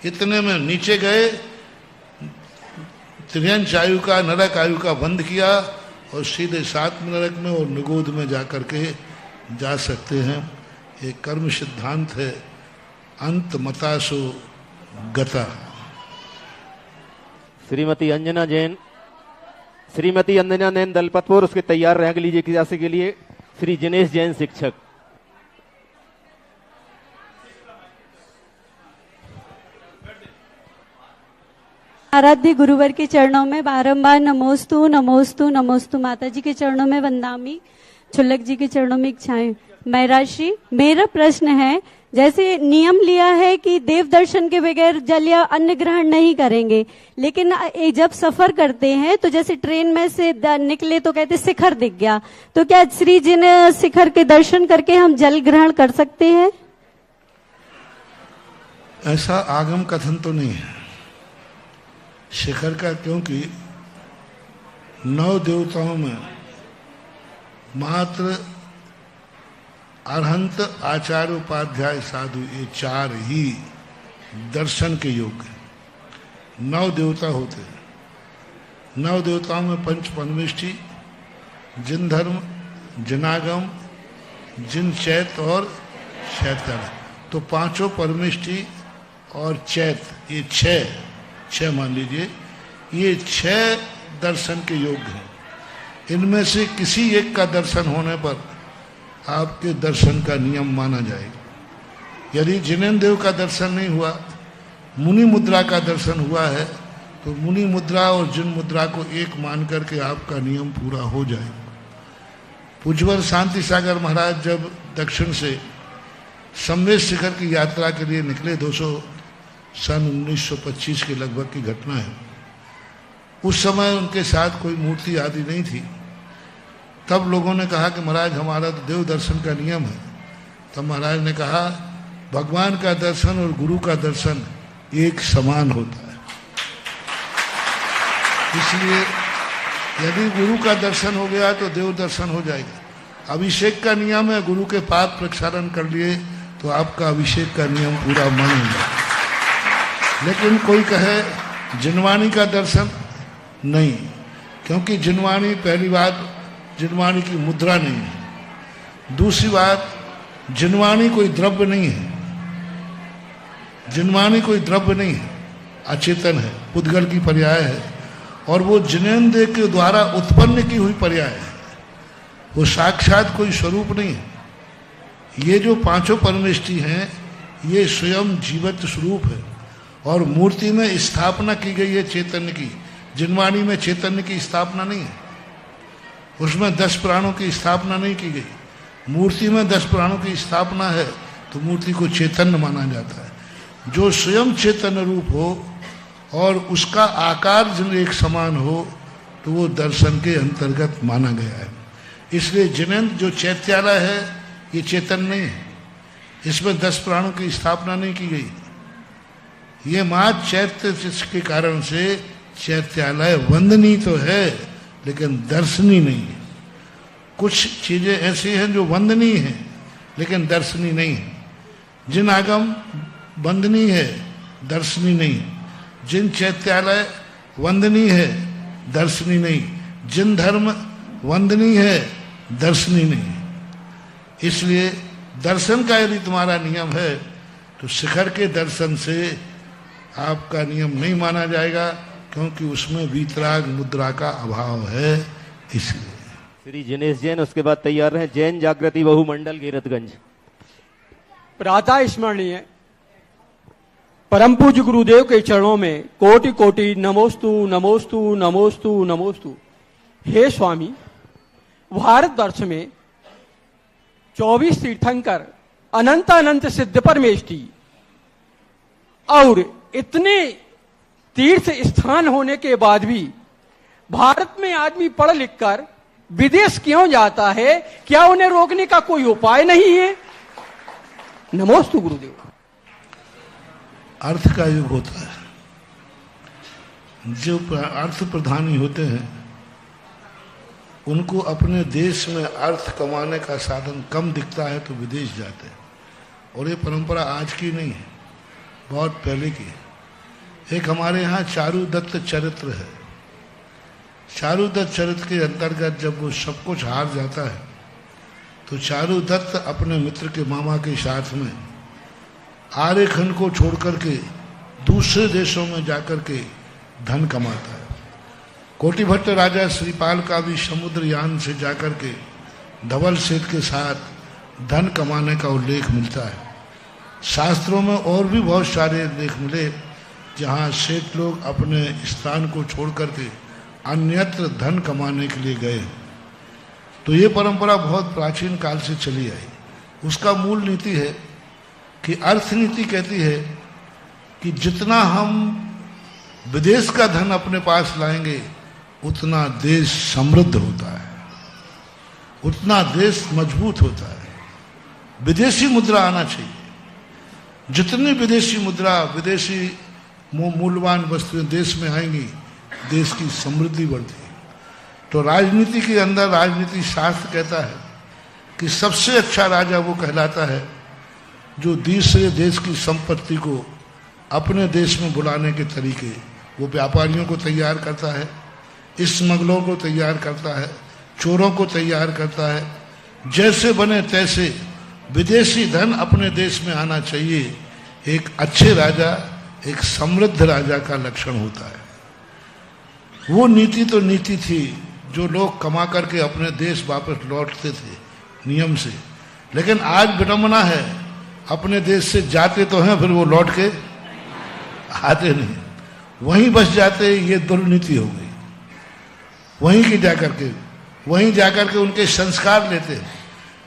इतने में नीचे गए, त्रियंश आयु का नरक आयु का बंद किया और सीधे 7वें नरक में और निगोद में जाकर के जा सकते हैं। ये कर्म सिद्धांत है, अंत मतासो गता। श्रीमती अंजना जैन। श्रीमती अंजना जैन दलपतपुर, उसके तैयार रह लीजिए जिज्ञासा के लिए श्री जिनेश जैन शिक्षक। आराध्य गुरुवर के चरणों में बारंबार नमोस्तु नमोस्तु नमोस्तु, माता जी के चरणों में वंदामी, छुल्लक जी के चरणों में इच्छाएं। मैराश्री, मेरा प्रश्न है, जैसे नियम लिया है कि देव दर्शन के बगैर जल या अन्न ग्रहण नहीं करेंगे, लेकिन जब सफर करते हैं तो जैसे ट्रेन में से निकले तो कहते शिखर दिख गया, तो क्या श्री जी ने शिखर के दर्शन करके हम जल ग्रहण कर सकते हैं? ऐसा आगम कथन तो नहीं है शिखर का, क्योंकि 9 देवताओं में मात्र अरहंत, आचार्य, उपाध्याय, साधु, ये 4 ही दर्शन के योग्य। 9 देवता होते हैं। 9 देवताओं में पंच परमेष्ठी, जिन धर्म, जिनागम, जिन चैत और शैतान। तो पांचों परमेष्ठी और चैत, ये छह मान लीजिए, ये 6 दर्शन के योग्य हैं। इनमें से किसी एक का दर्शन होने पर आपके दर्शन का नियम माना जाएगा। यदि जिनेन्द्र देव का दर्शन नहीं हुआ, मुनि मुद्रा का दर्शन हुआ है, तो मुनि मुद्रा और जिन मुद्रा को एक मान करके आपका नियम पूरा हो जाएगा। पूज्यवर शांति सागर महाराज जब दक्षिण से संवेद शिखर की यात्रा के लिए निकले, 1925 के लगभग की घटना है। उस समय उनके साथ कोई मूर्ति आदि नहीं थी। तब लोगों ने कहा कि महाराज हमारा तो देव दर्शन का नियम है। तब महाराज ने कहा भगवान का दर्शन और गुरु का दर्शन एक समान होता है। इसलिए यदि गुरु का दर्शन हो गया तो देव दर्शन हो जाएगा। अभिषेक का नियम है, गुरु के पाद प्रक्षालन कर लिए तो आपका अभिषेक का नियम पूरा मानेगा। लेकिन कोई कहे जिनवाणी का दर्शन नहीं, क्योंकि जिनवाणी, पहली बात जिनवाणी की मुद्रा नहीं है। दूसरी बात, जिनवाणी कोई द्रव्य नहीं है। जिनवाणी कोई द्रव्य नहीं है, अचेतन है, पुद्गल की पर्याय है, और वो जिनेन्द्र के द्वारा उत्पन्न की हुई पर्याय है। वो साक्षात कोई स्वरूप नहीं है। ये जो पांचों परमेष्ठी हैं, ये स्वयं जीवित स्वरूप है और मूर्ति में स्थापना की गई है चैतन्य की। जिनवाणी में चैतन्य की स्थापना नहीं है, उसमें 10 प्राणों की स्थापना नहीं की गई। मूर्ति में 10 प्राणों की स्थापना है, तो मूर्ति को चैतन्य माना जाता है। जो स्वयं चैतन्य रूप हो और उसका आकार जब एक समान हो, तो वो दर्शन के अंतर्गत माना गया है। इसलिए जिनेन्द्र जो चैत्यालय है, ये चैतन्य नहीं है, इसमें 10 प्राणों की स्थापना नहीं की गई। ये मां चैत्य के कारण से चैत्यालय वंदनीय तो है, लेकिन दर्शनीय नहीं है। कुछ चीजें ऐसी हैं जो वंदनीय हैं, लेकिन दर्शनीय नहीं है। जिन आगम वंदनीय है, दर्शनीय नहीं। जिन चैत्यालय वंदनीय है, दर्शनीय नहीं। जिन धर्म वंदनीय है, दर्शनीय नहीं। इसलिए दर्शन का यदि तुम्हारा नियम है, तो शिखर के दर्शन से आपका नियम नहीं माना जाएगा, क्योंकि उसमें वीतराग मुद्रा का अभाव है। इसलिए श्री जिनेश जैन, उसके बाद तैयार रहे जैन जागृति बहुमंडल गिरतगंज। प्रातः स्मरणीय परम पूज्य गुरुदेव के चरणों में कोटि कोटि नमोस्तु नमोस्तु नमोस्तु नमोस्तु। हे स्वामी, भारतवर्ष में 24 तीर्थंकर, अनंत अनंत सिद्ध परमेष्ठी और इतने तीर्थ स्थान होने के बाद भी भारत में आदमी पढ़ लिख कर विदेश क्यों जाता है? क्या उन्हें रोकने का कोई उपाय नहीं है? नमोस्तु गुरुदेव। अर्थ का युग होता है। जो अर्थ प्रधानी होते हैं, उनको अपने देश में अर्थ कमाने का साधन कम दिखता है तो विदेश जाते हैं। और ये परंपरा आज की नहीं है, बहुत पहले की है। एक हमारे यहाँ चारुदत्त चरित्र है। चारुदत्त चरित्र के अंतर्गत जब वो सब कुछ हार जाता है, तो चारुदत्त अपने मित्र के मामा के साथ में आर्यखंड को छोड़ करके दूसरे देशों में जाकर के धन कमाता है। कोटिभट्ट राजा श्रीपाल का भी समुद्रयान से जाकर के धवल सेठ के साथ धन कमाने का उल्लेख मिलता है। शास्त्रों में और भी बहुत सारे उल्लेख मिले जहाँ सेठ लोग अपने स्थान को छोड़ करके अन्यत्र धन कमाने के लिए गए। तो ये परंपरा बहुत प्राचीन काल से चली आई। उसका मूल नीति है कि अर्थनीति कहती है कि जितना हम विदेश का धन अपने पास लाएंगे, उतना देश समृद्ध होता है, उतना देश मजबूत होता है। विदेशी मुद्रा आना चाहिए। जितनी विदेशी मुद्रा, विदेशी मूल्यवान वस्तुएं देश में आएंगी, देश की समृद्धि बढ़ती है। तो राजनीति के अंदर राजनीति शास्त्र कहता है कि सबसे अच्छा राजा वो कहलाता है जो दूसरे देश की संपत्ति को अपने देश में बुलाने के तरीके वो व्यापारियों को तैयार करता है, स्मगलों को तैयार करता है, चोरों को तैयार करता है। जैसे बने तैसे विदेशी धन अपने देश में आना चाहिए, एक अच्छे राजा, एक समृद्ध राजा का लक्षण होता है। वो नीति तो नीति थी जो लोग कमा करके अपने देश वापस लौटते थे नियम से, लेकिन आज विडंबना है, अपने देश से जाते तो हैं, फिर वो लौट के आते नहीं, वहीं बस जाते। ये दुर्नीति हो गई। वहीं जाकर के उनके संस्कार लेते।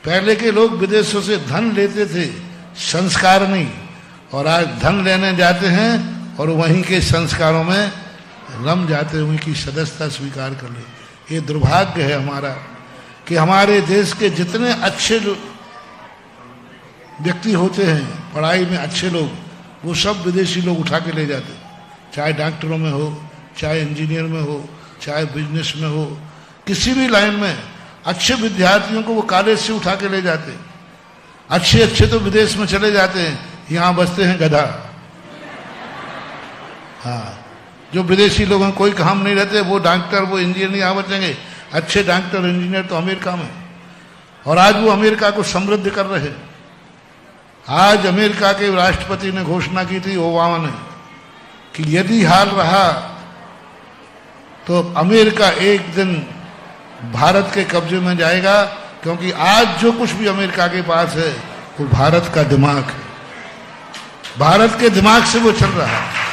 पहले के लोग विदेशों से धन लेते थे, संस्कार नहीं, और आज धन लेने जाते हैं और वहीं के संस्कारों में रम जाते, वहीं की सदस्यता स्वीकार कर ले। ये दुर्भाग्य है हमारा कि हमारे देश के जितने अच्छे व्यक्ति होते हैं, पढ़ाई में अच्छे लोग, वो सब विदेशी लोग उठा के ले जाते। चाहे डॉक्टरों में हो, चाहे इंजीनियर में हो, चाहे बिजनेस में हो, किसी भी लाइन में अच्छे विद्यार्थियों को वो कॉलेज से उठा के ले जाते। अच्छे तो विदेश में चले जाते हैं, यहाँ बसते हैं गधा। हाँ, जो विदेशी लोग हैं, कोई काम नहीं रहते, वो डॉक्टर, वो इंजीनियर यहाँ बचेंगे। अच्छे डॉक्टर इंजीनियर तो अमेरिका में, और आज वो अमेरिका को समृद्ध कर रहे हैं। आज अमेरिका के राष्ट्रपति ने घोषणा की थी, ओबामा ने, कि यदि हाल रहा तो अमेरिका एक दिन भारत के कब्जे में जाएगा, क्योंकि आज जो कुछ भी अमेरिका के पास है वो भारत का दिमाग है। भारत के दिमाग से वो चल रहा है।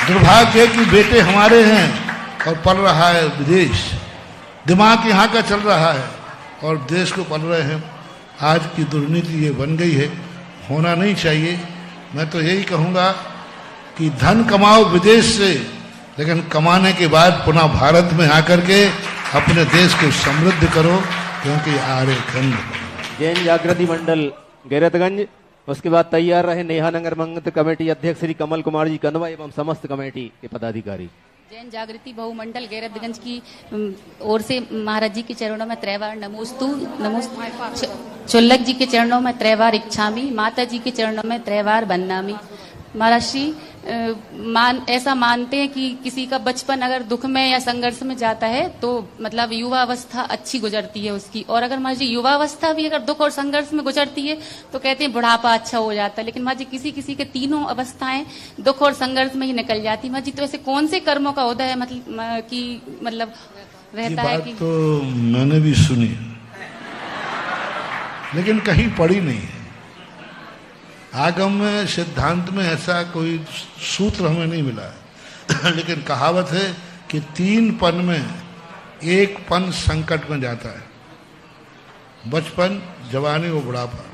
दुर्भाग्य है कि बेटे हमारे हैं और पल रहा है विदेश, दिमाग यहाँ का चल रहा है और देश को पल रहे हैं। आज की दुर्नीति ये बन गई है, होना नहीं चाहिए। मैं तो यही कहूँगा कि धन कमाओ विदेश से, लेकिन कमाने के बाद पुनः भारत में आकर के अपने देश को समृद्ध करो, क्योंकि आर्यखंड। जैन जागृति मंडल गैरतगंज, उसके बाद तैयार रहे नेहानगर मंगत कमेटी अध्यक्ष श्री कमल कुमार जी कनवा एवं समस्त कमेटी के पदाधिकारी। जैन जागृति बहुमंडल गैरतगंज की ओर से महाराज जी के चरणों में त्रैवार नमोस्तु, चुल्लक जी के चरणों में त्रैवार इच्छामी, माता जी के चरणों में त्रैवार वंदामी। महाराज श्री ऐसा मानते हैं कि किसी का बचपन अगर दुख में या संघर्ष में जाता है तो मतलब युवा अवस्था अच्छी गुजरती है उसकी, और अगर महाराज जी युवा अवस्था भी अगर दुख और संघर्ष में गुजरती है तो कहते हैं बुढ़ापा अच्छा हो जाता है। लेकिन महाराज जी किसी किसी के तीनों अवस्थाएं दुख और संघर्ष में ही निकल जाती है। महाराज जी तो ऐसे कौन से कर्मों का उदय है मतलब रहता है कि तो मैंने भी सुनी, लेकिन कहीं पढ़ी नहीं है। आगम में, सिद्धांत में ऐसा कोई सूत्र हमें नहीं मिला है। लेकिन कहावत है कि 3 पन में 1 पन संकट में जाता है, बचपन, जवानी और बुढ़ापा।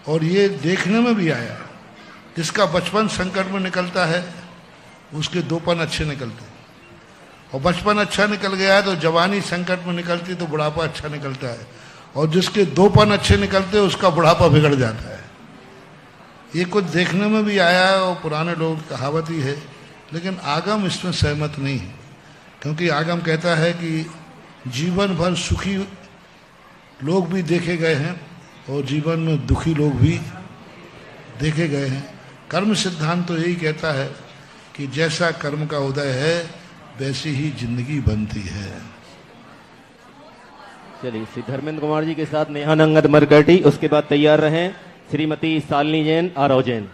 और ये देखने में भी आया, जिसका बचपन संकट में निकलता है उसके 2 पन अच्छे निकलते हैं, और बचपन अच्छा निकल गया है तो जवानी संकट में निकलती तो बुढ़ापा अच्छा निकलता है, और जिसके 2 पन अच्छे निकलते हैं उसका बुढ़ापा बिगड़ जाता है। ये कुछ देखने में भी आया है और पुराने लोग कहावत ही है, लेकिन आगम इसमें सहमत नहीं है। क्योंकि आगम कहता है कि जीवन भर सुखी लोग भी देखे गए हैं और जीवन में दुखी लोग भी देखे गए हैं। कर्म सिद्धांत तो यही कहता है कि जैसा कर्म का उदय है वैसी ही जिंदगी बनती है। चलिए श्री धर्मेंद्र कुमार जी के साथ नेहानंगत मरकटी, उसके बाद तैयार रहें श्रीमती शालिनी जैन, आरव जैन।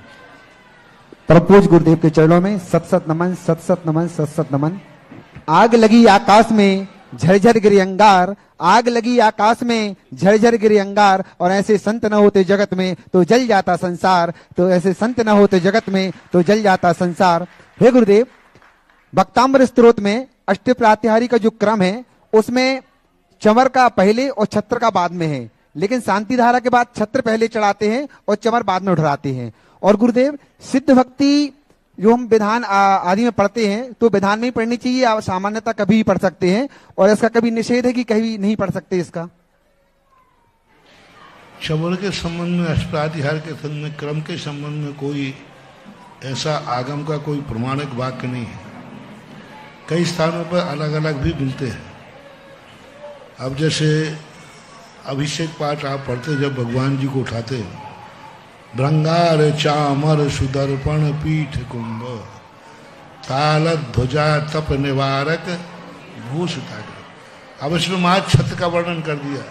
परमपूज्य गुरुदेव के चरणों में सत सत नमन, सत सत नमन, सत सत नमन। आग लगी आकाश में झरझर गिरी अंगार, आग लगी आकाश में झरझर गिरी अंगार, और ऐसे संत न होते जगत में तो जल जाता संसार, तो ऐसे संत न होते जगत में तो जल जाता संसार। हे गुरुदेव, भक्तामृत स्तोत्र में अष्ट प्रातिहारी का जो क्रम है उसमें चंवर का पहले और छत्र का बाद में है, लेकिन शांति धारा के बाद छत्र पहले चढ़ाते हैं और चंवर बाद में उठराते हैं। और गुरुदेव, सिद्ध भक्ति जो हम विधान आदि में पढ़ते हैं तो विधान में ही पढ़नी चाहिए, आप सामान्यतः कभी भी पढ़ सकते हैं, और इसका कभी निषेध है कि कभी नहीं पढ़ सकते इसका? चंवर के संबंध में, अष्टाध्याय के संबंध में, क्रम के संबंध में कोई ऐसा आगम का कोई प्रमाणिक वाक्य नहीं है। कई स्थानों पर अलग अलग भी मिलते हैं। अब जैसे अभिषेक पाठ आप पढ़ते जब भगवान जी को उठाते, भृंगार चामर सुदर्पण पीठ कुंभ, ताल ध्वजा तप निवारक भूषिताग्र। अब इसमें माँ छत्र का वर्णन कर दिया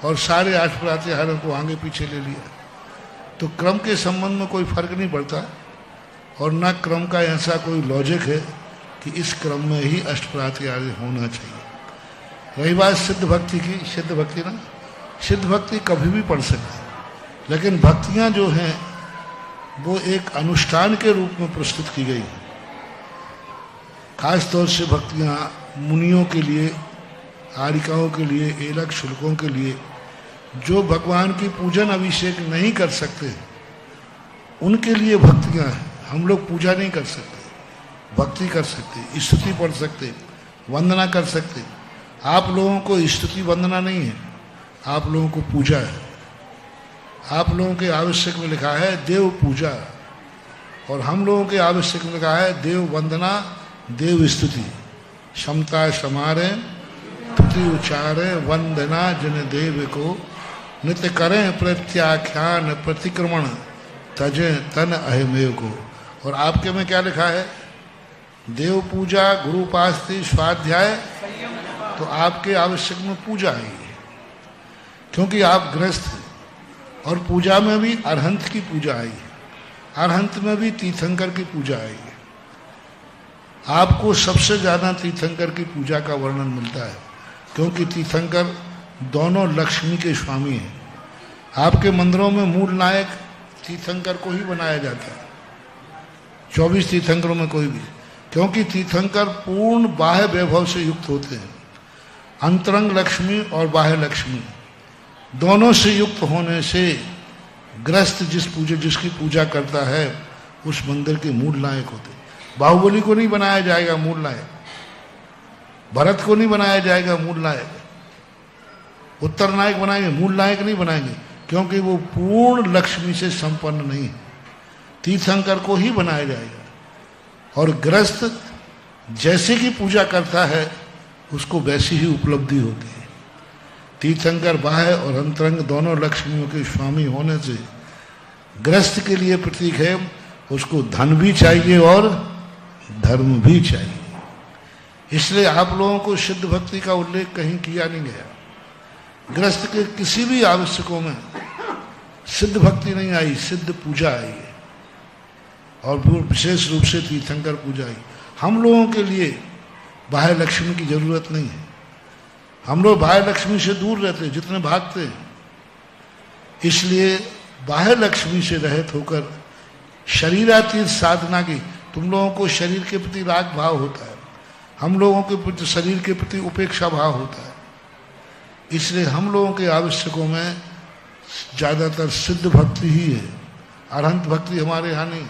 और सारे 8 प्रातिहारों को आगे पीछे ले लिया। तो क्रम के संबंध में कोई फर्क नहीं पड़ता और न क्रम का ऐसा कोई लॉजिक है कि इस क्रम में ही अष्टप्रातिहार होना चाहिए। रही बात सिद्ध भक्ति की, सिद्ध भक्ति ना, सिद्ध भक्ति कभी भी पढ़ सकते, लेकिन भक्तियां जो हैं वो एक अनुष्ठान के रूप में प्रस्तुत की गई हैं। खास तौर से भक्तियां मुनियों के लिए, आरिकाओं के लिए, एलक शुल्कों के लिए, जो भगवान की पूजन अभिषेक नहीं कर सकते उनके लिए भक्तियां हैं। हम लोग पूजा नहीं कर सकते, भक्ति कर सकते, स्तुति पढ़ सकते, वंदना कर सकते। आप लोगों को स्तुति वंदना नहीं है, आप लोगों को पूजा है। आप लोगों के आवश्यक में लिखा है देव पूजा, और हम लोगों के आवश्यक में लिखा है देव वंदना, देव स्तुति। क्षमता समारे तुति उचारे वंदना जन देव को, नित्य करें प्रत्याख्यान प्रतिक्रमण तजे तन अहमेव को। और आपके में क्या लिखा है? देव पूजा, गुरु उपासना, स्वाध्याय। तो आपके आवश्यक में पूजा है, क्योंकि आप गृहस्थ हैं। और पूजा में भी अरहंत की पूजा आई है, अरहंत में भी तीर्थंकर की पूजा आई है। आपको सबसे ज्यादा तीर्थंकर की पूजा का वर्णन मिलता है, क्योंकि तीर्थंकर दोनों लक्ष्मी के स्वामी हैं। आपके मंदिरों में मूल नायक तीर्थंकर को ही बनाया जाता है, 24 तीर्थंकरों में कोई भी, क्योंकि तीर्थंकर पूर्ण बाह्य वैभव से युक्त होते हैं। अंतरंग लक्ष्मी और बाह्य लक्ष्मी दोनों से युक्त होने से ग्रस्त जिसकी पूजा करता है उस मंदिर के मूल नायक होते। बाहुबली को नहीं बनाया जाएगा मूल नायक, भरत को नहीं बनाया जाएगा मूल नायक, उत्तर नायक बनाएंगे, मूल नायक नहीं बनाएंगे, क्योंकि वो पूर्ण लक्ष्मी से संपन्न नहीं है। तीर्थंकर को ही बनाया जाएगा। और ग्रस्त जैसे की पूजा करता है उसको वैसी ही उपलब्धि होती है। तीर्थंकर बाह्य और अंतरंग दोनों लक्ष्मियों के स्वामी होने से ग्रस्त के लिए प्रतीक है। उसको धन भी चाहिए और धर्म भी चाहिए। इसलिए आप लोगों को सिद्ध भक्ति का उल्लेख कहीं किया नहीं गया। ग्रस्त के किसी भी आवश्यकों में सिद्ध भक्ति नहीं आई, सिद्ध पूजा आई है, और विशेष रूप से तीर्थंकर पूजा आई। हम लोगों के लिए बाह्य लक्ष्मी की जरूरत नहीं है। हम लोग बाह्य लक्ष्मी से दूर रहते हैं जितने भागते हैं, इसलिए बाह्य लक्ष्मी से रहित होकर शरीरातीत साधना की, तुम लोगों को शरीर के प्रति राग भाव होता है, हम लोगों के प्रति शरीर के प्रति उपेक्षा भाव होता है। इसलिए हम लोगों के आवश्यकों में ज्यादातर सिद्ध भक्ति ही है, अरहंत भक्ति हमारे यहाँ नहीं।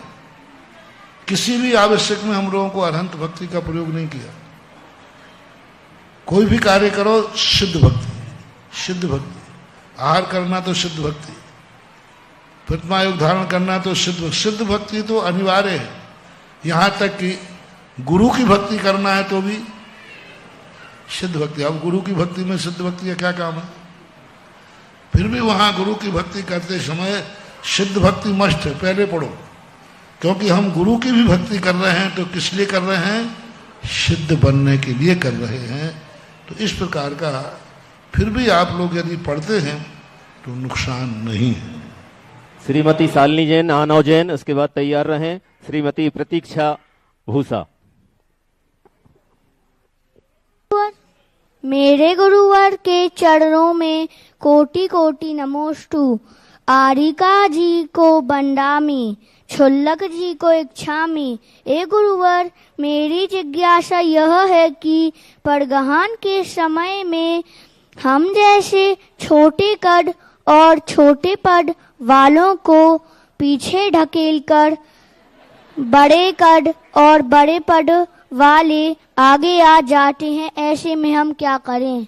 किसी भी आवश्यक में हम लोगों को अरहंत भक्ति का प्रयोग नहीं किया। कोई भी कार्य करो सिद्ध भक्ति, सिद्ध भक्ति। आहार करना तो सिद्ध भक्ति, प्रतिमा योग धारण करना तो सिद्ध भक्ति तो अनिवार्य है। यहाँ तक कि गुरु की भक्ति करना है तो भी सिद्ध भक्ति। अब गुरु की भक्ति में सिद्ध भक्ति का क्या काम है? फिर भी वहां गुरु की भक्ति करते समय सिद्ध भक्ति मस्ट है, पहले पढ़ो, क्योंकि हम गुरु की भी भक्ति कर रहे हैं तो किस लिए कर रहे हैं? सिद्ध बनने के लिए कर रहे हैं। तो इस प्रकार का फिर भी आप लोग यदि पढ़ते हैं तो नुकसान नहीं है। श्रीमती शालिनी जैन, आनव जैन, उसके बाद तैयार रहें श्रीमती प्रतीक्षा भूसा। मेरे गुरुवर के चरणों में कोटि कोटि नमोस्तु। आरिका जी को बंदामी, छुल्लक जी को इच्छामी। ए गुरुवर, मेरी जिज्ञासा यह है कि परगहन के समय में हम जैसे छोटे कद और छोटे पद वालों को पीछे ढकेलकर बड़े कद और बड़े पद वाले आगे आ जाते हैं, ऐसे में हम क्या करें?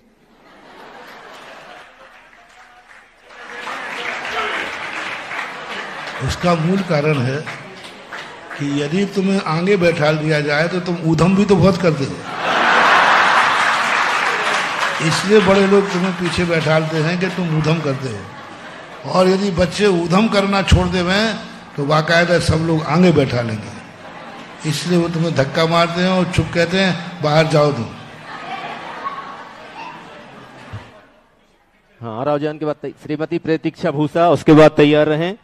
उसका मूल कारण है कि यदि तुम्हें आगे बैठा दिया जाए तो तुम ऊधम भी तो बहुत करते हो, इसलिए बड़े लोग तुम्हें पीछे बैठाते हैं कि तुम ऊधम करते हो। और यदि बच्चे ऊधम करना छोड़ देवें तो बाकायदा सब लोग आगे बैठा लेंगे। इसलिए वो तुम्हें धक्का मारते हैं और चुप कहते हैं बाहर जाओ तुम। हाँ, राव जैन के बाद श्रीमती प्रतीक्षा भूसा, उसके बाद तैयार रहें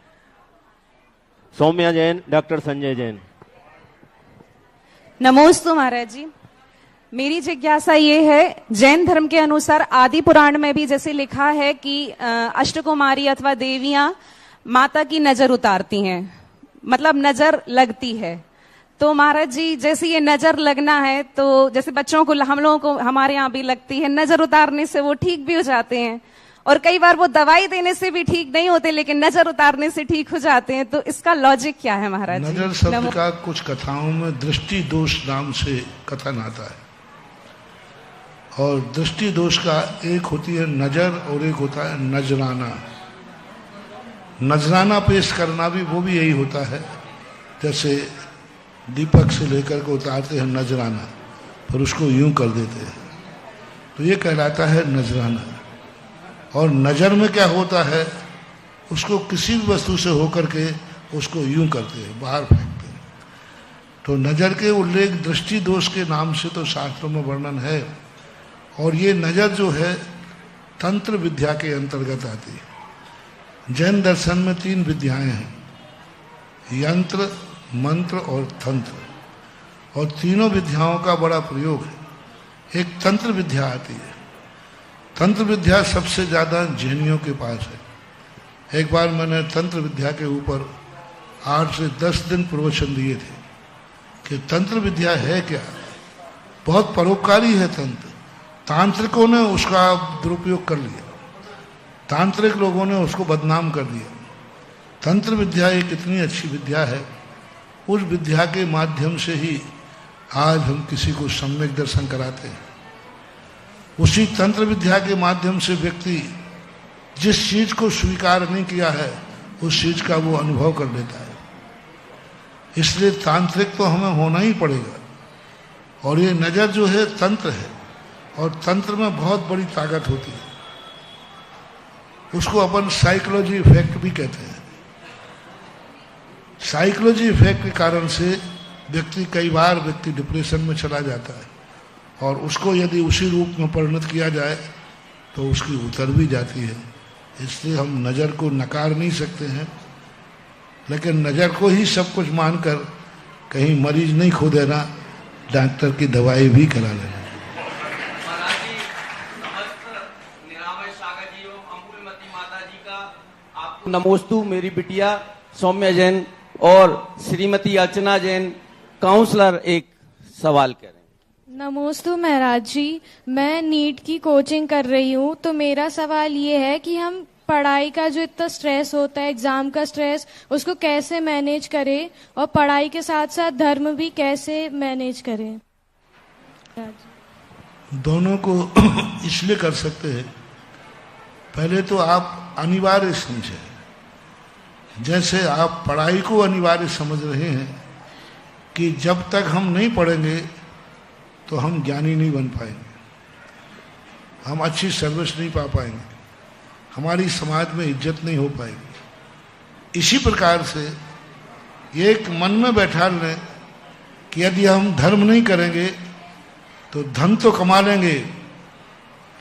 सौम्या जैन, डॉक्टर संजय जैन। नमोस्तु महाराज जी। मेरी जिज्ञासा ये है, जैन धर्म के अनुसार आदि पुराण में भी जैसे लिखा है कि अष्टकुमारी अथवा देवियां माता की नजर उतारती हैं, मतलब नजर लगती है। तो महाराज जी जैसे ये नजर लगना है, तो जैसे बच्चों को, हम लोगों को हमारे यहाँ भी लगती है, नजर उतारने से वो ठीक भी हो जाते हैं, और कई बार वो दवाई देने से भी ठीक नहीं होते, लेकिन नजर उतारने से ठीक हो जाते हैं। तो इसका लॉजिक क्या है महाराज जी? नजर शब्द का कुछ कथाओं में दृष्टि दोष नाम से कथन आता है, और दृष्टि दोष का एक होती है नजर और एक होता है नजराना। नजराना पेश करना भी वो भी यही होता है, जैसे दीपक से लेकर के उतारते हैं नजराना, फिर उसको यूं कर देते हैं, तो ये कहलाता है नजराना। और नजर में क्या होता है, उसको किसी भी वस्तु से होकर के उसको यूं करते हैं, बाहर फेंकते हैं। तो नजर के उल्लेख दृष्टि दोष के नाम से तो शास्त्रों में वर्णन है, और ये नजर जो है तंत्र विद्या के अंतर्गत आती है। जैन दर्शन में 3 विद्याएं हैं, यंत्र, मंत्र और तंत्र, और तीनों विद्याओं का बड़ा प्रयोग है। एक तंत्र विद्या आती है, तंत्र विद्या सबसे ज़्यादा जैनियों के पास है। एक बार मैंने तंत्र विद्या के ऊपर 8 से 10 दिन प्रवचन दिए थे कि तंत्र विद्या है क्या, बहुत परोपकारी है तंत्र। तांत्रिकों ने उसका दुरुपयोग कर लिया, तांत्रिक लोगों ने उसको बदनाम कर दिया। तंत्र विद्या एक इतनी अच्छी विद्या है, उस विद्या के माध्यम से ही आज हम किसी को सम्यक दर्शन कराते हैं। उसी तंत्र विद्या के माध्यम से व्यक्ति जिस चीज को स्वीकार नहीं किया है उस चीज का वो अनुभव कर लेता है। इसलिए तांत्रिक तो हमें होना ही पड़ेगा। और ये नजर जो है तंत्र है, और तंत्र में बहुत बड़ी ताकत होती है, उसको अपन साइकोलॉजी इफेक्ट भी कहते हैं। साइकोलॉजी इफेक्ट के कारण से कई बार व्यक्ति डिप्रेशन में चला जाता है, और उसको यदि उसी रूप में परिणत किया जाए तो उसकी उतर भी जाती है। इसलिए हम नज़र को नकार नहीं सकते हैं, लेकिन नज़र को ही सब कुछ मानकर कहीं मरीज नहीं खो देना, डॉक्टर की दवाई भी करा लेना। नमोस्तु मेरी बिटिया सौम्या जैन और श्रीमती अर्चना जैन काउंसलर एक सवाल करें। नमोस्तु महाराज जी, मैं नीट की कोचिंग कर रही हूँ, तो मेरा सवाल ये है कि हम पढ़ाई का जो इतना स्ट्रेस होता है, एग्जाम का स्ट्रेस, उसको कैसे मैनेज करें, और पढ़ाई के साथ साथ धर्म भी कैसे मैनेज करें? दोनों को इसलिए कर सकते हैं, पहले तो आप अनिवार्य समझें। जैसे आप पढ़ाई को अनिवार्य समझ रहे हैं कि जब तक हम नहीं पढ़ेंगे तो हम ज्ञानी नहीं बन पाएंगे, हम अच्छी सर्विस नहीं पा पाएंगे, हमारी समाज में इज्जत नहीं हो पाएगी। इसी प्रकार से एक मन में बैठा लें कि यदि हम धर्म नहीं करेंगे तो धन तो कमा लेंगे,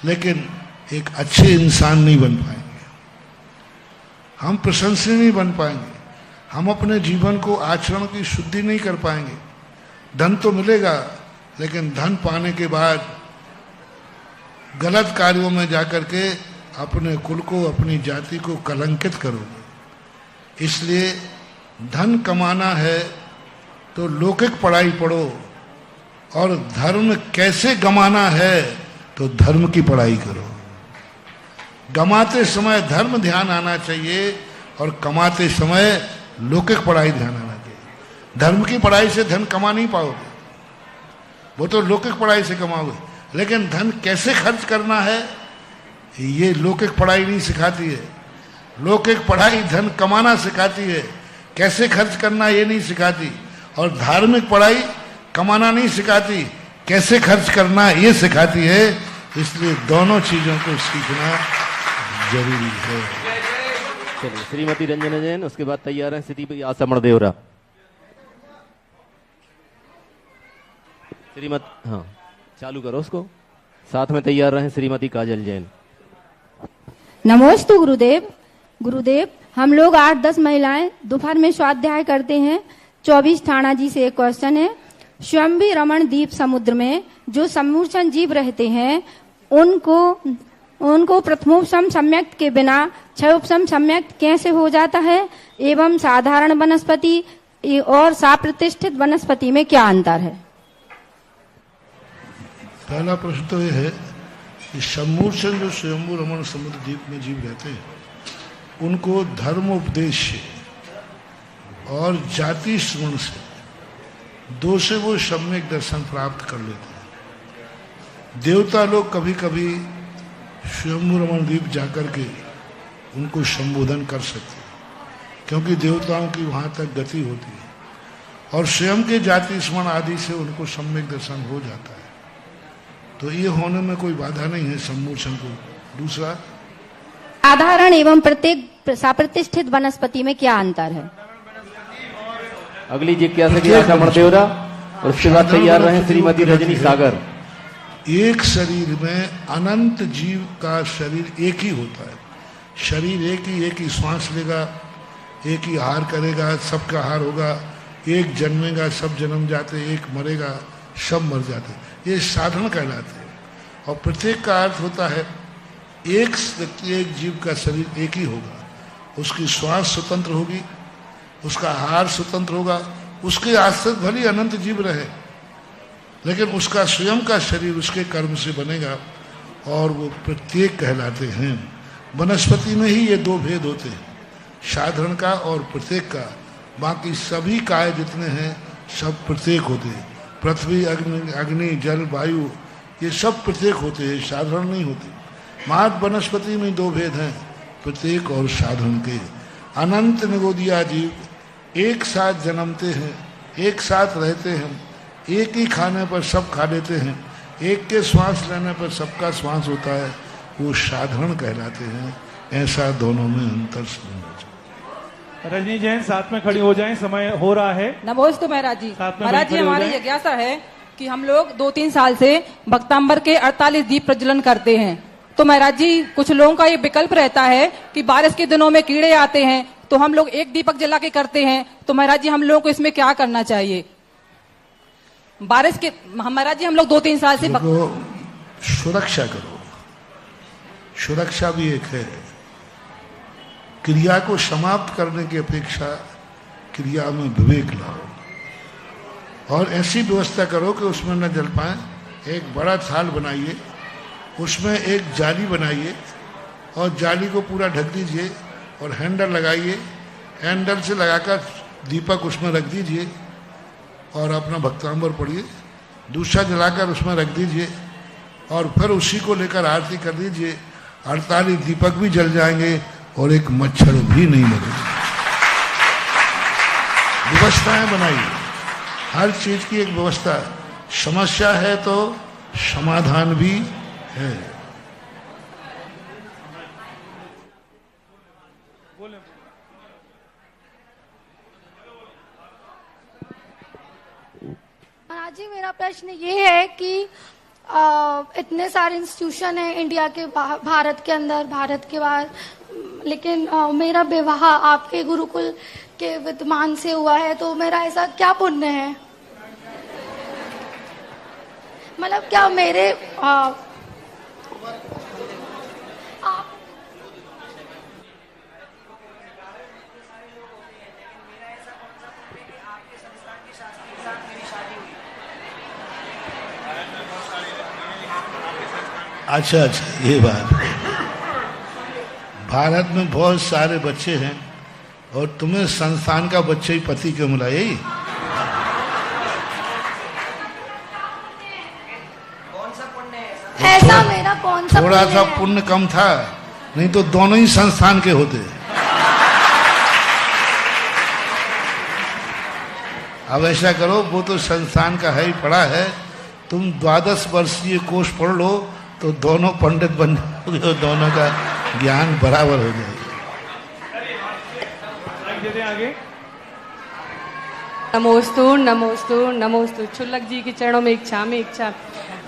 लेकिन एक अच्छे इंसान नहीं बन पाएंगे, हम प्रशंसनीय नहीं बन पाएंगे, हम अपने जीवन को आचरण की शुद्धि नहीं कर पाएंगे। धन तो मिलेगा, लेकिन धन पाने के बाद गलत कार्यों में जाकर के अपने कुल को, अपनी जाति को कलंकित करोगे। इसलिए धन कमाना है तो लौकिक पढ़ाई पढ़ो, और धर्म कैसे गमाना है तो धर्म की पढ़ाई करो। गमाते समय धर्म ध्यान आना चाहिए, और कमाते समय लौकिक पढ़ाई ध्यान आना चाहिए। धर्म की पढ़ाई से धन कमा नहीं पाओगे, वो तो लौकिक पढ़ाई से कमाओगे, लेकिन धन कैसे खर्च करना है ये लौकिक पढ़ाई नहीं सिखाती है। लौकिक पढ़ाई धन कमाना सिखाती है, कैसे खर्च करना ये नहीं सिखाती। और धार्मिक पढ़ाई कमाना नहीं सिखाती, कैसे खर्च करना ये सिखाती है। इसलिए दोनों चीजों को सीखना जरूरी है। चलिए, श्रीमती रंजना जैन, उसके बाद तैयार है श्री आसमण देवरा। श्रीमती, हाँ चालू करो उसको। साथ में तैयार रहें श्रीमती काजल जैन। नमोस्तु गुरुदेव। गुरुदेव, हम लोग 8-10 महिलाएं दोपहर में स्वाध्याय करते हैं। 24 ठाणा जी से एक क्वेश्चन है। स्वयंभी रमण द्वीप समुद्र में जो समूर्छन जीव रहते हैं उनको प्रथमोपशम सम्यक के बिना क्षयोपशम सम्यक कैसे हो जाता है, एवं साधारण वनस्पति और साप्रतिष्ठित वनस्पति में क्या अंतर है? पहला प्रश्न तो यह है कि समूर्छन जो स्वयंभू रमण समुद्र द्वीप में जीव रहते हैं उनको धर्म उपदेश से और जाति श्रवण से दो से वो सम्यक दर्शन प्राप्त कर लेते हैं। देवता लोग कभी कभी स्वयंभू रमण द्वीप जाकर के उनको संबोधन कर सकते हैं क्योंकि देवताओं की वहां तक गति होती है और स्वयं के जाति स्मरण आदि से उनको सम्यक दर्शन हो जाता है, तो ये होने में कोई बाधा नहीं है सम्मूर्छन को। दूसरा, साधारण एवं प्रत्येक साप्रतिष्ठित वनस्पति में क्या अंतर है? अगली जिज्ञासा की आशा मणदेवरा और उसके बाद तैयार रहे श्रीमती रजनी सागर। एक शरीर में अनंत जीव का शरीर एक ही होता है। शरीर एक ही श्वास लेगा, एक ही आहार करेगा, सबका आहार होगा, एक जन्मेगा, सब जन्म जाते, एक मरेगा, सब मर जाते। ये साधन कहलाते हैं। और प्रत्येक का अर्थ होता है एक जीव का शरीर एक ही होगा, उसकी श्वास स्वतंत्र होगी, उसका आहार स्वतंत्र होगा, उसके आश्रित भली अनंत जीव रहे लेकिन उसका स्वयं का शरीर उसके कर्म से बनेगा और वो प्रत्येक कहलाते हैं। वनस्पति में ही ये दो भेद होते हैं, साधारण का और प्रत्येक का। बाकी सभी काय जितने हैं सब प्रत्येक होते हैं। पृथ्वी, अग्नि, जल, वायु ये सब प्रत्येक होते हैं, साधारण नहीं होते। मात्र वनस्पति में दो भेद हैं, प्रत्येक और साधारण के। अनंत निगोदिया जीव एक साथ जन्मते हैं, एक साथ रहते हैं, एक ही खाने पर सब खा लेते हैं, एक के श्वास लेने पर सबका श्वास होता है, वो साधारण कहलाते हैं। ऐसा दोनों में अंतर समझना चाहिए। रजनी जैन साथ में खड़ी हो जाएं, समय हो रहा है। नमोस्तु महाराज जी। महाराज जी, हमारी जिज्ञासा है कि हम लोग 2-3 साल से भक्तांबर के 48 दीप प्रज्वलन करते हैं। तो महाराज जी, कुछ लोगों का ये विकल्प रहता है कि बारिश के दिनों में कीड़े आते हैं तो हम लोग एक दीपक जला के करते हैं। तो महाराज जी, हम लोगों को इसमें क्या करना चाहिए? बारिश के महाराज जी, हम लोग 2-3 साल से सुरक्षा करो। सुरक्षा भी एक है। क्रिया को समाप्त करने की अपेक्षा क्रिया में विवेक लाओ और ऐसी व्यवस्था करो कि उसमें न जल पाए। एक बड़ा थाल बनाइए, उसमें एक जाली बनाइए और जाली को पूरा ढक दीजिए और हैंडल लगाइए। हैंडल से लगाकर दीपक उसमें रख दीजिए और अपना भक्तांबर पढ़िए। दूसरा जलाकर उसमें रख दीजिए और फिर उसी को लेकर आरती कर दीजिए। 48 दीपक भी जल जाएंगे और एक मच्छर भी नहीं लगेगा। व्यवस्थाएं बनाइए, हर चीज की एक व्यवस्था। समस्या है तो समाधान भी है। महाराज जी, मेरा प्रश्न ये है कि इतने सारे इंस्टीट्यूशन हैं इंडिया के, भारत के अंदर, भारत के बाहर, लेकिन मेरा विवाह आपके गुरुकुल के विद्वान से हुआ है, तो मेरा ऐसा क्या पुण्य है? मतलब क्या मेरे अच्छा, ये बात। भारत में बहुत सारे बच्चे हैं और तुम्हें संस्थान का बच्चे ही पति क्यों मिला? यही ऐसा मेरा कौन सा थोड़ा सा पुण्य कम था, नहीं तो दोनों ही संस्थान के होते। अब ऐसा करो, वो तो संस्थान का है ही, पढ़ा है। तुम 12 वर्षीय कोर्स पढ़ लो तो दोनों पंडित बन जाओगे, दोनों का ज्ञान बराबर हो जाएगा। आगे नमोस्तु नमोस्तु नमोस्तु। छुल्लक जी के चरणों में इच्छा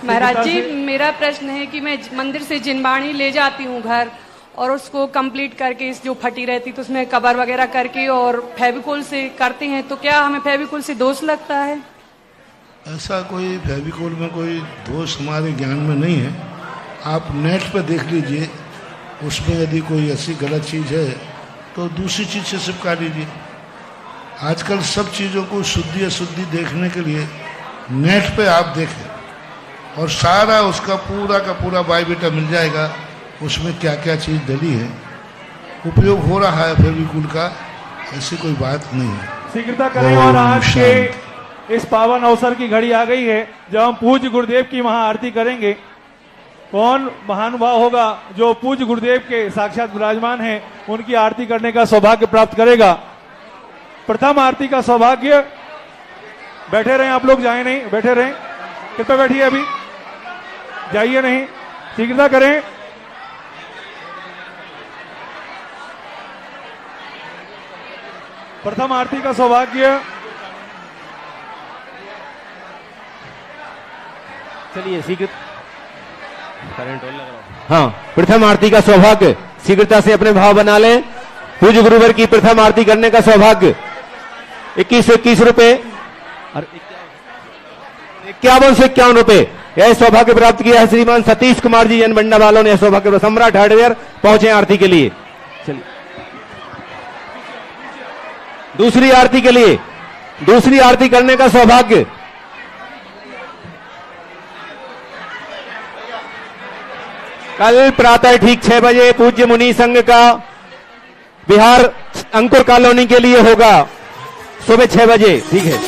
महाराज जी, मेरा प्रश्न है कि मैं मंदिर से जिनबाणी ले जाती हूँ घर और उसको कंप्लीट करके इस जो फटी रहती तो उसमें कवर वगैरह करके और फेविकोल से करते हैं, तो क्या हमें फेविकोल से दोष लगता है? ऐसा कोई फेविकोल में कोई दोष हमारे ज्ञान में नहीं है। आप नेट पर देख लीजिए, उसमें यदि कोई ऐसी गलत चीज़ है तो दूसरी चीज़ से चिपका लीजिए। आजकल सब चीज़ों को शुद्धि अशुद्धि देखने के लिए नेट पे आप देखें और सारा उसका पूरा का पूरा बायोडाटा मिल जाएगा, उसमें क्या क्या चीज़ डली है, उपयोग हो रहा है फेविकोल का, ऐसी कोई बात नहीं है। शीघ्रता करें। और आज के इस पावन अवसर की घड़ी आ गई है जब हम पूज्य गुरुदेव की महाआरती करेंगे। कौन महानुभाव होगा जो पूज्य गुरुदेव के साक्षात विराजमान हैं, उनकी आरती करने का सौभाग्य प्राप्त करेगा? प्रथम आरती का सौभाग्य, बैठे रहें आप लोग, जाए नहीं, बैठे रहें, कृपया बैठिए, अभी जाइए नहीं, शीघ्रता करें। प्रथम आरती का सौभाग्य, चलिए शीघ्र, हाँ, प्रथम आरती का सौभाग्य शीघ्रता से अपने भाव बना लें। पूज्य गुरुवर की प्रथम आरती करने का सौभाग्य 21 रुपए और 51 रुपए, यह सौभाग्य प्राप्त किया है श्रीमान सतीश कुमार जी जनबंडा वालों ने। सौभाग्य सम्राट हार्डवेयर पहुंचे आरती के लिए। चलिए दूसरी आरती के लिए, दूसरी आरती करने का सौभाग्य कल प्रातः ठीक 6 बजे पूज्य मुनि संघ का बिहार अंकुर कॉलोनी के लिए होगा, सुबह 6 बजे, ठीक है।